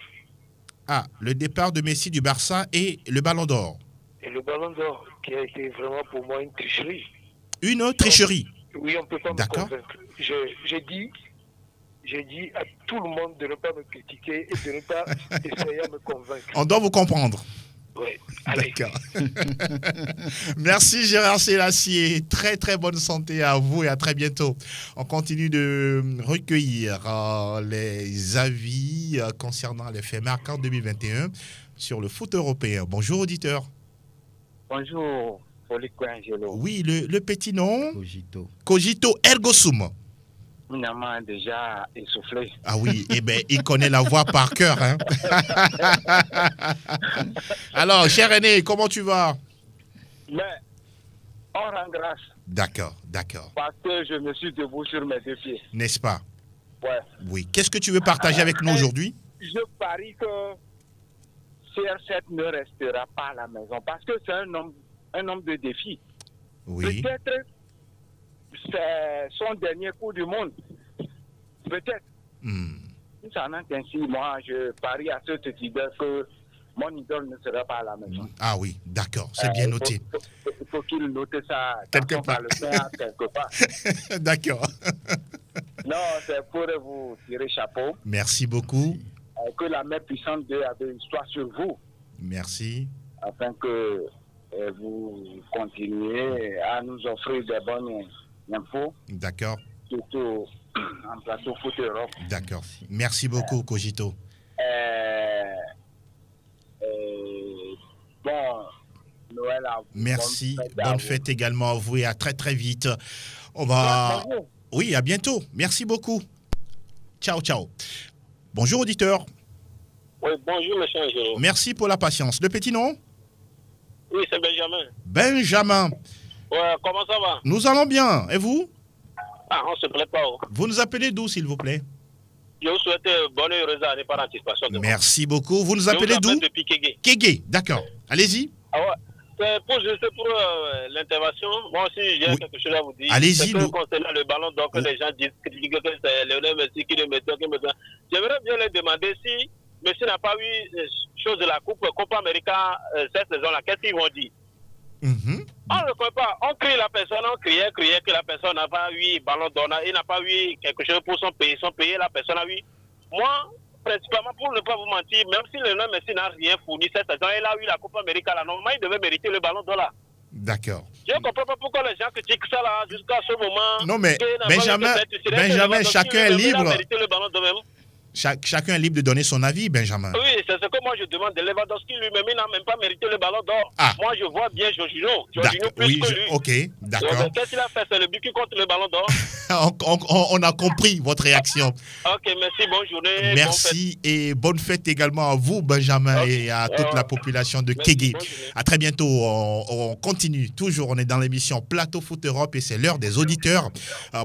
Ah, le départ de Messi du Barça et le Ballon d'Or. Et le Ballon d'Or, qui a été vraiment pour moi une tricherie. Une tricherie? Oui, on ne peut pas me convaincre. J'ai dit à tout le monde de ne pas me critiquer et de ne pas essayer à me convaincre. On doit vous comprendre. Oui, allez. D'accord. Merci Gérard Sélassié. Très très bonne santé à vous et à très bientôt. On continue de recueillir les avis concernant les faits marquants 2021 sur le foot européen. Bonjour auditeur. Bonjour, Folico Angelo. Oui, le petit nom Cogito. Cogito ergo sum. Finalement, déjà essoufflé. Ah oui, eh ben, il connaît la voix par cœur. Hein. Alors, cher aîné, comment tu vas? Mais on rend grâce D'accord, d'accord. parce que je me suis debout sur mes deux pieds. N'est-ce pas? Ouais. Oui. Qu'est-ce que tu veux partager avec nous aujourd'hui? Je parie que CR7 ne restera pas à la maison parce que c'est un homme de défi. Oui. Peut-être c'est son dernier coup du monde. Peut-être. Si ça en est ainsi, moi, je parie à cette idée que mon idole ne sera pas à la maison. Ah oui, d'accord, c'est bien noté. Il faut qu'il note ça Quelque dans son part. parlement, quelque part. D'accord. Non, c'est pour vous tirer chapeau. Merci beaucoup. Que la main puissante de Dieu soit sur vous. Merci. Afin que vous continuiez à nous offrir des bonnes infos. D'accord. Surtout en plateau foot Europe. D'accord. Merci beaucoup, Cogito. Bon, Noël à vous. Merci. Bonne fête également à vous et à très très vite. On va... Bonjour. Oui, à bientôt. Merci beaucoup. Ciao, ciao. Bonjour, auditeur. Oui, bonjour, monsieur Angelo. Merci pour la patience. Le petit nom? Oui, c'est Benjamin. Benjamin. Ouais, comment ça va? Nous allons bien. Et vous? Ah, on se plaît pas. Oh. Vous nous appelez d'où, s'il vous plaît? Je vous souhaite bonne et heureuse année par anticipation. Merci beaucoup. Vous nous Je vous appelez d'où? appelle depuis Kégué. Kégué, d'accord. Allez-y. Ah ouais. C'est pour l'intervention. Moi aussi, j'ai quelque chose à vous dire. Allez-y. Concernant le ballon, donc les gens disent que c'est Lionel Messi qui le met. J'aimerais bien leur demander si Messi n'a pas eu chose de la Copa América cette saison-là. Qu'est-ce qu'ils vont dire? On ne le connaît pas. On crie la personne, on criait que la personne n'a pas eu ballon d'or. Il n'a pas eu quelque chose pour son pays. Son pays, la personne a eu. Moi, principalement, pour ne pas vous mentir, même si Lionel Messi n'a rien fourni cette saison, il a eu la Copa América là. Normalement, il devait mériter le ballon d'or là. D'accord. Je ne comprends pas pourquoi les gens critiquent ça là jusqu'à ce moment. Non, mais Benjamin, chacun est libre. Chacun est libre de donner son avis, Benjamin. Oui, c'est ce que moi je demande de Lewandowski lui-même. Il n'a même pas mérité le ballon d'or. Ah. Moi, je vois bien Jorginho. Jorginho plus oui, que lui. Ok, d'accord. Qu'est-ce qu'il a fait? C'est le but qui compte le ballon d'or. on a compris votre réaction. Ok, merci, bonne journée. Merci et bonne fête également à vous, Benjamin, et à toute la population de Kégué. À très bientôt. On continue. Toujours, on est dans l'émission Plateau Foot Europe et c'est l'heure des auditeurs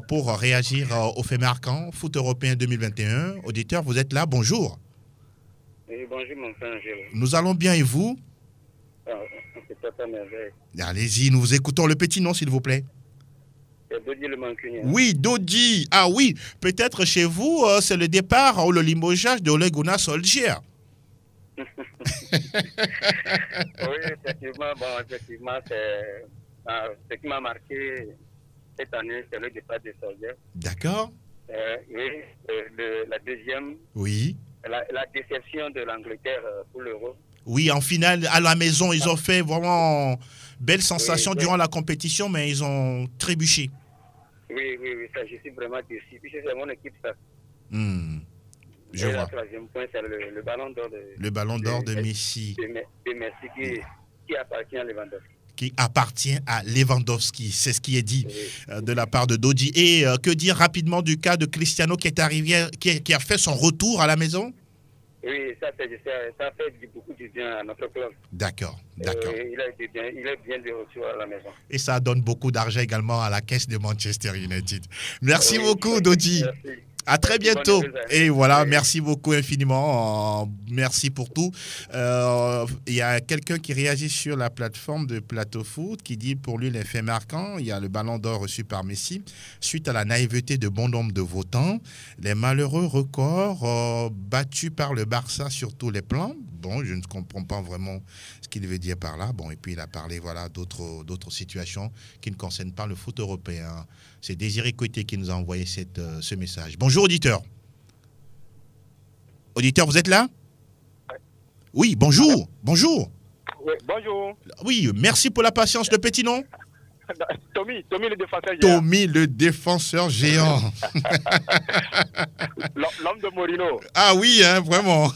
pour réagir aux faits marquants. Foot Européen 2021. Auditeurs, vous êtes là. Bonjour. Oui, bonjour, mon frère Angelo. Nous allons bien et vous? C'est pas merveille. Allez-y, nous vous écoutons. Le petit nom, s'il vous plaît. C'est Dodi le Mancunien. Oui, Dodi. Ah oui, peut-être chez vous, c'est le départ ou le limogeage de Ole Gunnar Solskjaer. Oui, effectivement, c'est ce qui m'a marqué cette année, c'est le départ de Solskjaer. D'accord. Oui, la deuxième. Oui. La déception de l'Angleterre pour l'Euro. Oui, en finale, à la maison, ils ont fait vraiment belle sensation durant la compétition, mais ils ont trébuché. Oui, ça, je suis vraiment déçu. Puis c'est mon équipe, ça. Je vois. Le troisième point, c'est le ballon d'or le ballon d'or de Messi. De Messi qui appartient à Lewandowski. Qui appartient à Lewandowski. C'est ce qui est dit de la part de Dodi. Et que dire rapidement du cas de Cristiano qui est arrivé, qui a fait son retour à la maison? Oui, ça fait beaucoup de bien à notre club. D'accord. Il est bien de retour à la maison. Et ça donne beaucoup d'argent également à la caisse de Manchester United. Merci beaucoup, Dodi. Merci. À très bientôt. Et voilà, merci beaucoup infiniment. Merci pour tout. Il y a quelqu'un qui réagit sur la plateforme de Plateau Foot qui dit pour lui les faits marquants. Il y a le ballon d'or reçu par Messi suite à la naïveté de bon nombre de votants. Les malheureux records battus par le Barça sur tous les plans. Bon, je ne comprends pas vraiment ce qu'il veut dire par là. Bon, et puis il a parlé voilà, d'autres situations qui ne concernent pas le foot européen. C'est Désiré Coité qui nous a envoyé ce message. Bonjour, auditeur. Auditeur, vous êtes là? Oui, bonjour. Bonjour. Oui, bonjour. Oui, merci pour la patience. Le petit nom? Tommy le défenseur géant. Tommy le défenseur géant. L'homme de Mourinho. Ah oui, hein, vraiment.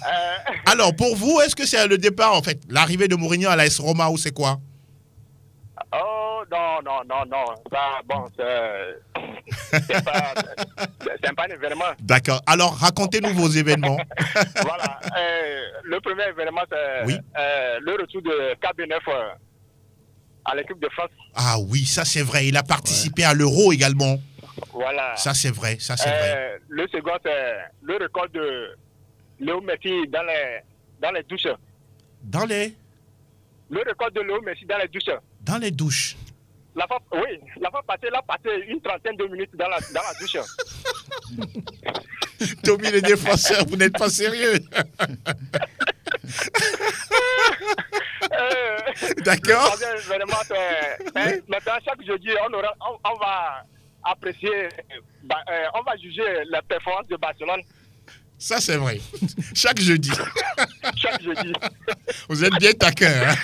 Alors, pour vous, est-ce que c'est le départ, en fait, l'arrivée de Mourinho à l'AS Roma ou c'est quoi? Oh, non. Ça, bon, c'est pas un événement. D'accord. Alors, racontez-nous vos événements. Voilà. Le premier événement, c'est le retour de KB9 à l'équipe de France. Ah oui, ça c'est vrai. Il a participé à l'Euro également. Voilà. Ça c'est vrai, vrai. Le second, c'est le record de Léo Messi dans les douches. Le record de Léo Messi dans les douches. Dans les douches. La fois passée, il a passé une trentaine de minutes dans la douche. Tommy le défenseur, vous n'êtes pas sérieux. D'accord. Maintenant, chaque jeudi, on va apprécier, on va juger la performance de Barcelone. Ça, c'est vrai. Chaque jeudi. Chaque jeudi. Vous êtes bien taquin. Hein?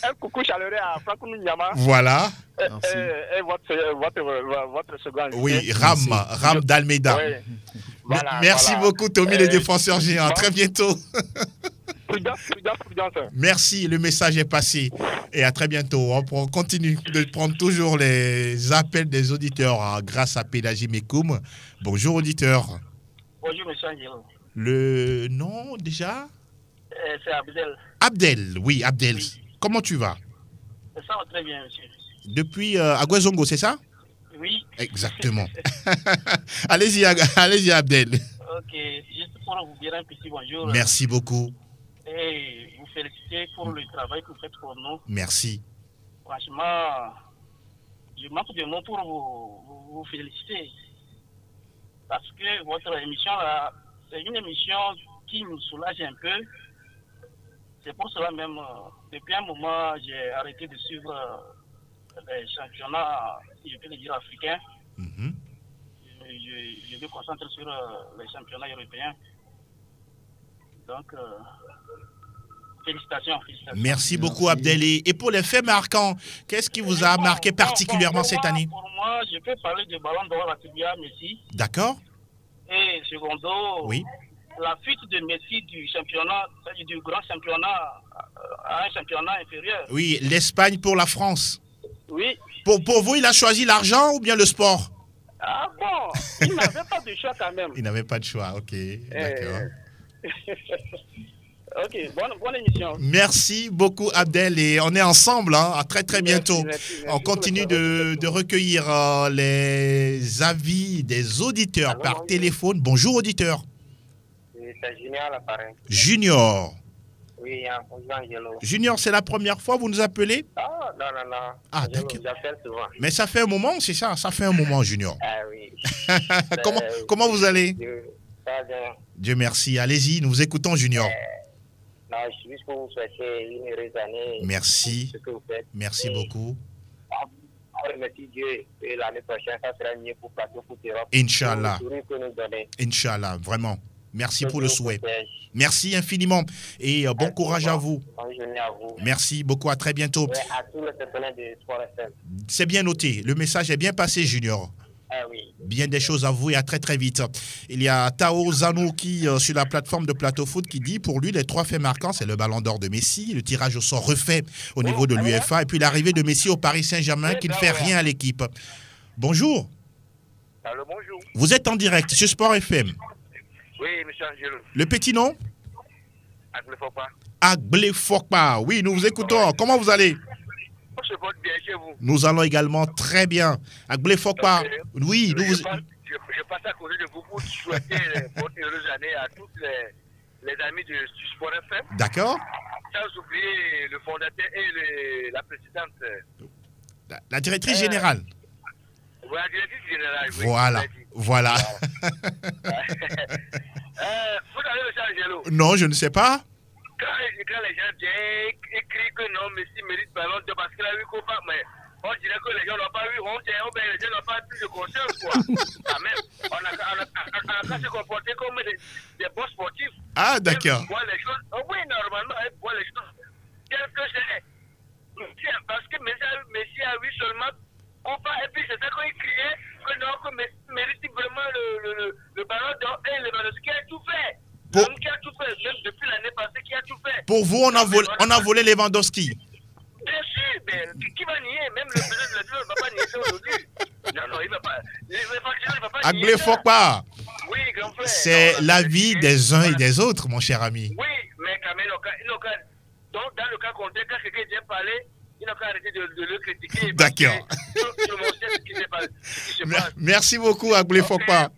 Un coucou chaleureux à Franck Nyama. Voilà. Et votre second. Oui, Ram d'Almeida. Oui. Voilà, merci beaucoup, Tommy, le défenseur géant. À très bientôt. Prudence. Merci, le message est passé. Et à très bientôt. On continue de prendre toujours les appels des auditeurs grâce à Pédagie Mekoum. Bonjour, auditeur. Bonjour, monsieur Angelo. Le nom, déjà? C'est Abdel. Abdel, oui, Abdel. Oui. Comment tu vas? Ça va très bien, monsieur. Depuis Aguazongo, c'est ça? Oui. Exactement. Allez-y, Abdel. Ok, juste pour vous dire un petit bonjour. Merci beaucoup. Et vous féliciter pour le travail que vous faites pour nous. Merci. Franchement, je manque de mots pour vous féliciter. Parce que votre émission, là, c'est une émission qui nous soulage un peu. C'est pour cela même, depuis un moment, j'ai arrêté de suivre les championnats, si je peux le dire, africains. Mm-hmm. Je me concentre sur les championnats européens. Donc, félicitations. Merci beaucoup, Abdel. Et pour les faits marquants, qu'est-ce qui vous a marqué particulièrement cette année? Pour moi, je peux parler du ballon d'or attribué à Messi. D'accord. Et secondo, oui. La fuite de Messi du championnat, du grand championnat à un championnat inférieur. Oui, l'Espagne pour la France. Oui. Pour vous, il a choisi l'argent ou bien le sport? Ah bon, il n'avait pas de choix quand même. Il n'avait pas de choix, ok. D'accord. Ok, bonne émission. Merci beaucoup, Abdel, et on est ensemble, hein, à très bientôt. Merci. On continue de recueillir les avis des auditeurs par téléphone. Bonjour, auditeur. C'est Junior à l'appareil. Junior. Oui, bonjour Angelo. Junior, c'est la première fois que vous nous appelez? Ah, non. Ah, je vous appelle souvent. Mais ça fait un moment, c'est ça? Ça fait un moment, Junior. Ah oui. Comment vous allez? Ça va bien. Dieu merci. Allez-y, nous vous écoutons, Junior. Non, je suis juste pour vous souhaiter une heureuse année. Merci. Ce que vous faites. Merci beaucoup. On remercie Dieu et l'année prochaine, ça sera mieux pour Plateau Foot Europe. Inch'Allah. Inch'Allah, vraiment. Merci pour le souhait. Merci infiniment et bon courage à vous. Bonne journée à vous. Merci beaucoup, à très bientôt. Ouais, à tous les partenaires de Sport FM. C'est bien noté, le message est bien passé, Junior. Ah oui. Bien des choses à vous et à très vite. Il y a Tao Zanou qui, sur la plateforme de Plateau Foot, qui dit pour lui les 3 faits marquants, c'est le ballon d'or de Messi, le tirage au sort refait au niveau de l'UEFA et puis l'arrivée de Messi au Paris Saint-Germain qui ne fait rien à l'équipe. Bonjour. Allô, bonjour. Vous êtes en direct sur Sport FM. Oui, monsieur Angelo. Le petit nom? Aglé Fokpa. Aglé Fokpa. Oui, nous vous écoutons. Ouais. Comment vous allez? Je porte bien chez vous. Nous allons également très bien. Aglé Fokpa. Oui, nous vous... Je passe à côté de vous pour souhaiter bonne heureuse année à tous les amis du Sport FM. D'accord. Sans oublier le fondateur et la présidente. La directrice générale. Oui, la directrice générale. Voilà. Oui, voilà. Vous avez le Angelo? Non, je ne sais pas. Quand les gens viennent écrire que non, Messi mérite ballon d'or parce qu'il a eu Copa, mais on dirait que les gens n'ont pas eu honte, les gens n'ont pas plus de conscience, quoi. Quand même, on a qu'à se comporter comme des bons sportifs. Ah, d'accord. Oui, normalement, elle voit les choses. Parce que Messi a vu seulement Copa, et puis c'est ça qu'il criait que non, que Messi mérite vraiment le ballon d'or et Lewandowski a tout fait. Qui a tout fait, même depuis l'année passée, qui a tout fait. Pour vous, on a volé Lewandowski. Bien sûr, mais qui va nier? Même le président de la ne va pas nier ça aujourd'hui. Non, il ne va pas. Il va pas nier ça. Oui, grand frère. C'est l'avis des uns et des autres, mon cher ami. Oui, mais quand même, donc dans le cas contraire, quand quelqu'un vient parler, il n'a qu'à arrêter de le critiquer. D'accord. Merci beaucoup, Aglé Fokpa.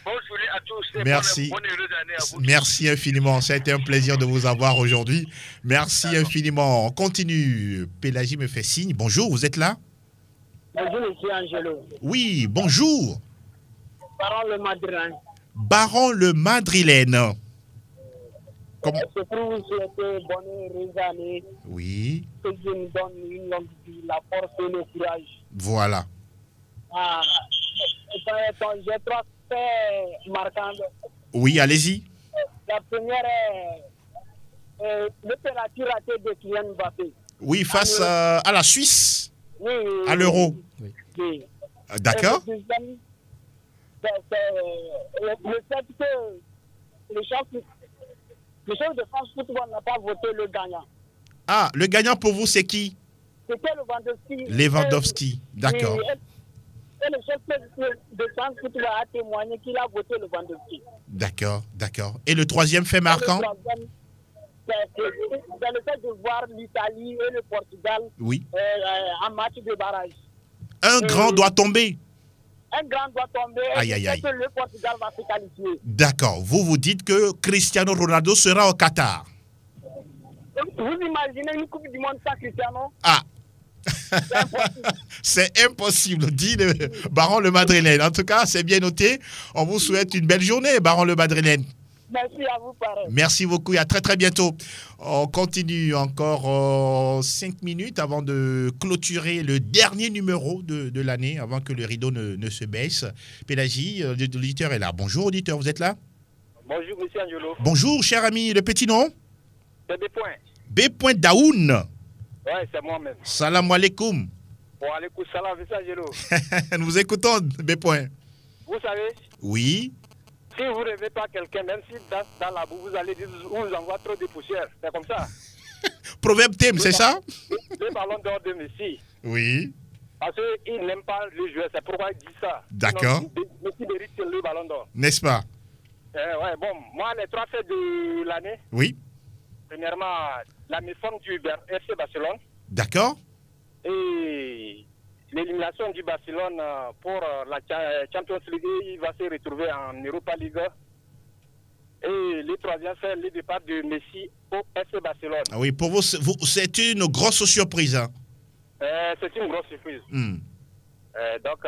Bonne journée à tous. Merci. Bonne heureuse année à vous. Merci infiniment. Ça a été un plaisir de vous avoir aujourd'hui. Merci infiniment. On continue. Pélagie me fait signe. Bonjour, vous êtes là? Bonjour, monsieur Angelo. Oui, bonjour. Baron le Madrilène. Baron le Madrilène. C'est pour vous souhaiter bonne heureuse année. Oui. Que Dieu nous donne une longue vie, la force et le courage. Voilà. J'ai 3 faits marquants. Oui, allez-y. La première est le penalty raté de Kylian Mbappé. Oui, face à la Suisse. Oui, à l'Euro. Oui. D'accord. Le fait que le chef de France Football n'a pas voté le gagnant. Ah, le gagnant pour vous, c'est qui? C'était Lewandowski. Lewandowski, d'accord. Et le chef de France Football a témoigné qu'il a voté Lewandowski. D'accord, d'accord. Et le troisième fait marquant? C'est le fait de voir l'Italie et le Portugal en match de barrage. Un grand doit tomber. Un grand doit tomber. Aïe, aïe, aïe. Et que le Portugal va se qualifier. D'accord. Vous dites que Cristiano Ronaldo sera au Qatar. Vous imaginez une Coupe du Monde sans Cristiano? Ah. C'est impossible, dit le Baron le Madrilène. En tout cas, c'est bien noté. On vous souhaite une belle journée, Baron le Madrilène. Merci à vous, pareil. Merci beaucoup et à très très bientôt. On continue encore 5 minutes avant de clôturer le dernier numéro de l'année, avant que le rideau ne se baisse. Pélagie, l'auditeur est là. Bonjour auditeur, vous êtes là? Bonjour monsieur Angelo. Bonjour cher ami, le petit nom? C'est B. Daoun. Ouais, c'est moi-même. Salam alaikum. Wa alaikum salam, monsieur Angelo. Nous vous écoutons, B. Vous savez? Oui. Si vous ne rêvez pas quelqu'un, même si dans la boue, vous allez dire on vous envoie trop de poussière. C'est comme ça. Proverbe thème, c'est ça? Le ballon d'or de Messi. Oui. Parce qu'il n'aime pas le joueur, c'est pourquoi il dit ça. D'accord. Messi mérite le ballon d'or. N'est-ce pas? Ouais, bon, moi, les 3 faits de l'année. Oui. Premièrement, la méforme du FC Barcelone. D'accord. Et l'élimination du Barcelone pour la Champions League, il va se retrouver en Europa League. Et le troisième, c'est le départ de Messi au FC Barcelone. Ah oui, pour vous, c'est une grosse surprise. Hein? C'est une grosse surprise. Donc,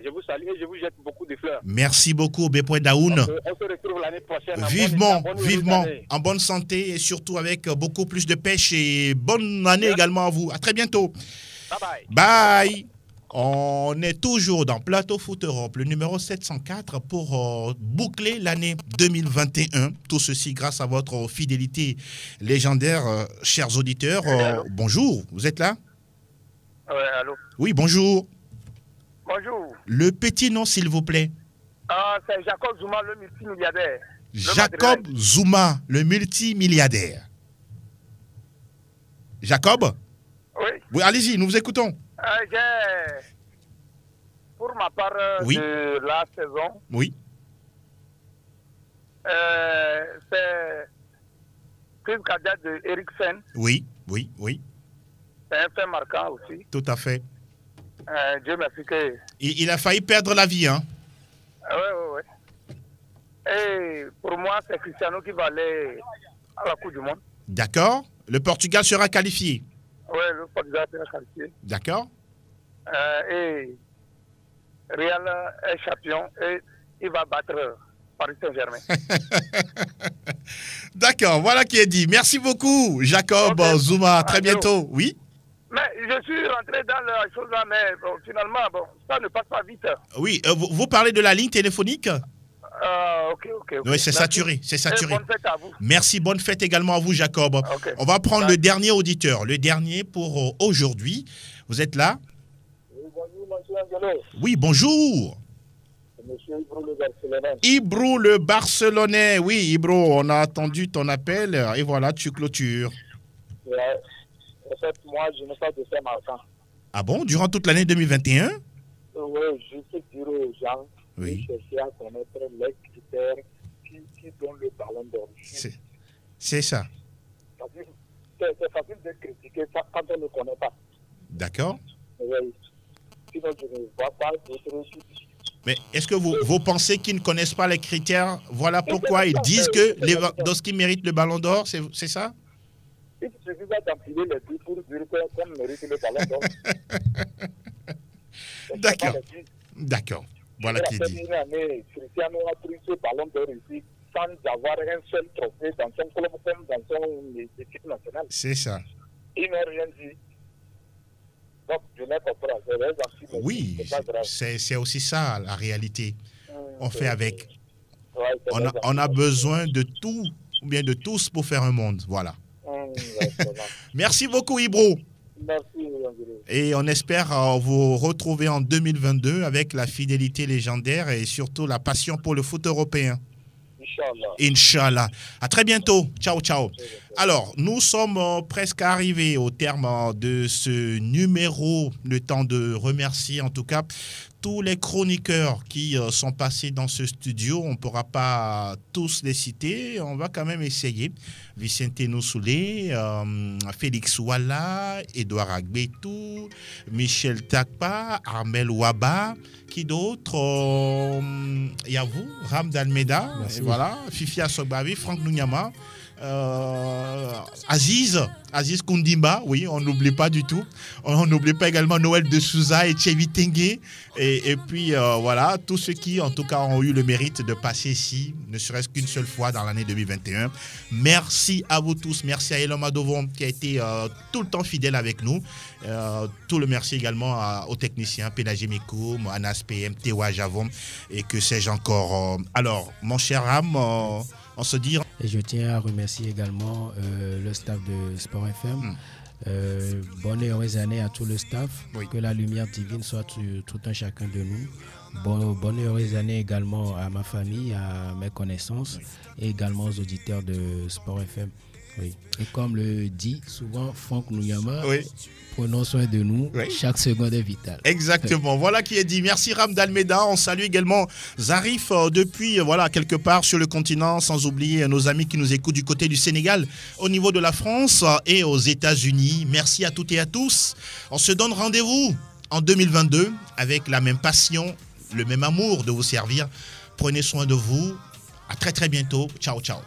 je vous salue et je vous jette beaucoup de fleurs. Merci beaucoup, B. Daoun. On se retrouve l'année prochaine. Vivement, en bonne santé et surtout avec beaucoup plus de pêche et bonne année également à vous. À très bientôt. Bye bye. Bye. On est toujours dans Plateau Foot Europe, le numéro 704 pour boucler l'année 2021. Tout ceci grâce à votre fidélité légendaire, chers auditeurs. Bonjour, vous êtes là? Ouais, allô? Oui, bonjour. Bonjour. Le petit nom, s'il vous plaît. C'est Jacob Zuma, le multimilliardaire. Jacob Zuma, le multimilliardaire. Jacob? Oui. Oui, allez-y, nous vous écoutons. Pour ma part de la saison, oui. C'est crise cardiaque de Eriksen. Oui. C'est un fait marquant aussi. Tout à fait. Dieu merci que... Il a failli perdre la vie, hein? Oui. Et pour moi, c'est Cristiano qui va aller à la Coupe du Monde. D'accord. Le Portugal sera qualifié. Oui, le Portugal sera qualifié. D'accord. Et Real est champion et il va battre Paris Saint-Germain. D'accord, voilà qui est dit. Merci beaucoup, Jacob Zuma. Très bientôt. Oui? Mais je suis rentré dans la chose là, mais finalement, ça ne passe pas vite. Oui, vous parlez de la ligne téléphonique? Ok. Oui, c'est saturé, c'est saturé. Bonne fête à vous. Merci, bonne fête également à vous, Jacob. Okay. On va prendre le dernier auditeur, le dernier pour aujourd'hui. Vous êtes là? Oui, bonjour, monsieur Angelo. Oui, bonjour. Monsieur Ibro le Barcelonais. Ibro le Barcelonais. Oui, Ibro, on a attendu ton appel et voilà, tu clôtures. Ouais. En fait, moi, je n'ai pas de fait marquant. Ah bon, durant toute l'année 2021? Oui, je peux dire aux gens de chercher à connaître les critères qui donnent le ballon d'or. C'est ça. C'est facile de critiquer ça quand on ne connaît pas. D'accord. Oui. Sinon, je ne vois pas d'autres. Mais est-ce que vous pensez qu'ils ne connaissent pas les critères? Voilà pourquoi ils disent que Lewandowski mérite le ballon d'or, c'est ça? Il suffit d'empiler les deux pour dire qu'on mérite le ballon d'or. D'accord. Voilà qui dit. Une année, Cristiano a pris ce ballon d'or ici sans avoir un seul trophée dans son club comme dans son équipe nationale. C'est ça. Il n'a rien dit. Donc, je n'ai pas compris. Oui, c'est aussi ça la réalité. On fait avec. On a besoin de tout, ou bien de tous pour faire un monde. Voilà. Merci beaucoup, Ibro. Merci. Et on espère vous retrouver en 2022 avec la fidélité légendaire et surtout la passion pour le foot européen. Inch'Allah. À très bientôt. Ciao, ciao. Alors, nous sommes presque arrivés au terme de ce numéro. Le temps de remercier en tout cas tous les chroniqueurs qui sont passés dans ce studio. On ne pourra pas tous les citer. On va quand même essayer. Vicente Noussoulé, Félix Ouala, Edouard Agbetou, Michel Takpa, Armel Ouaba. Qui d'autre? Il y a vous, Ram Dalmeda, voilà, Fifi Asogbavi, Franck Nounyama, Aziz Koundimba, oui, on n'oublie pas du tout. On n'oublie pas également Noël de Souza et Tchevi Tengue. Et puis, voilà, tous ceux qui, en tout cas, ont eu le mérite de passer ici, ne serait-ce qu'une seule fois dans l'année 2021. Merci à vous tous. Merci à Elom Adovon qui a été tout le temps fidèle avec nous. Tout le merci également aux techniciens, Pénagé Mikoum, Anas PM, Tewa Javom et que sais-je encore. Alors, mon cher Ram, on se dit... Et je tiens à remercier également le staff de Sport FM. Bonne et heureuse année à tout le staff. Oui. Que la lumière divine soit sur tout un chacun de nous. Bonne et heureuse année également à ma famille, à mes connaissances et également aux auditeurs de Sport FM. Oui. Et comme le dit souvent Franck Nouyama, prenons soin de nous, chaque seconde est vitale. Exactement, voilà qui est dit. Merci Ram Dalmeda, on salue également Zarif depuis quelque part sur le continent, sans oublier nos amis qui nous écoutent du côté du Sénégal, au niveau de la France et aux États-Unis. Merci à toutes et à tous. On se donne rendez-vous en 2022 avec la même passion, le même amour de vous servir. Prenez soin de vous. À très très bientôt. Ciao, ciao.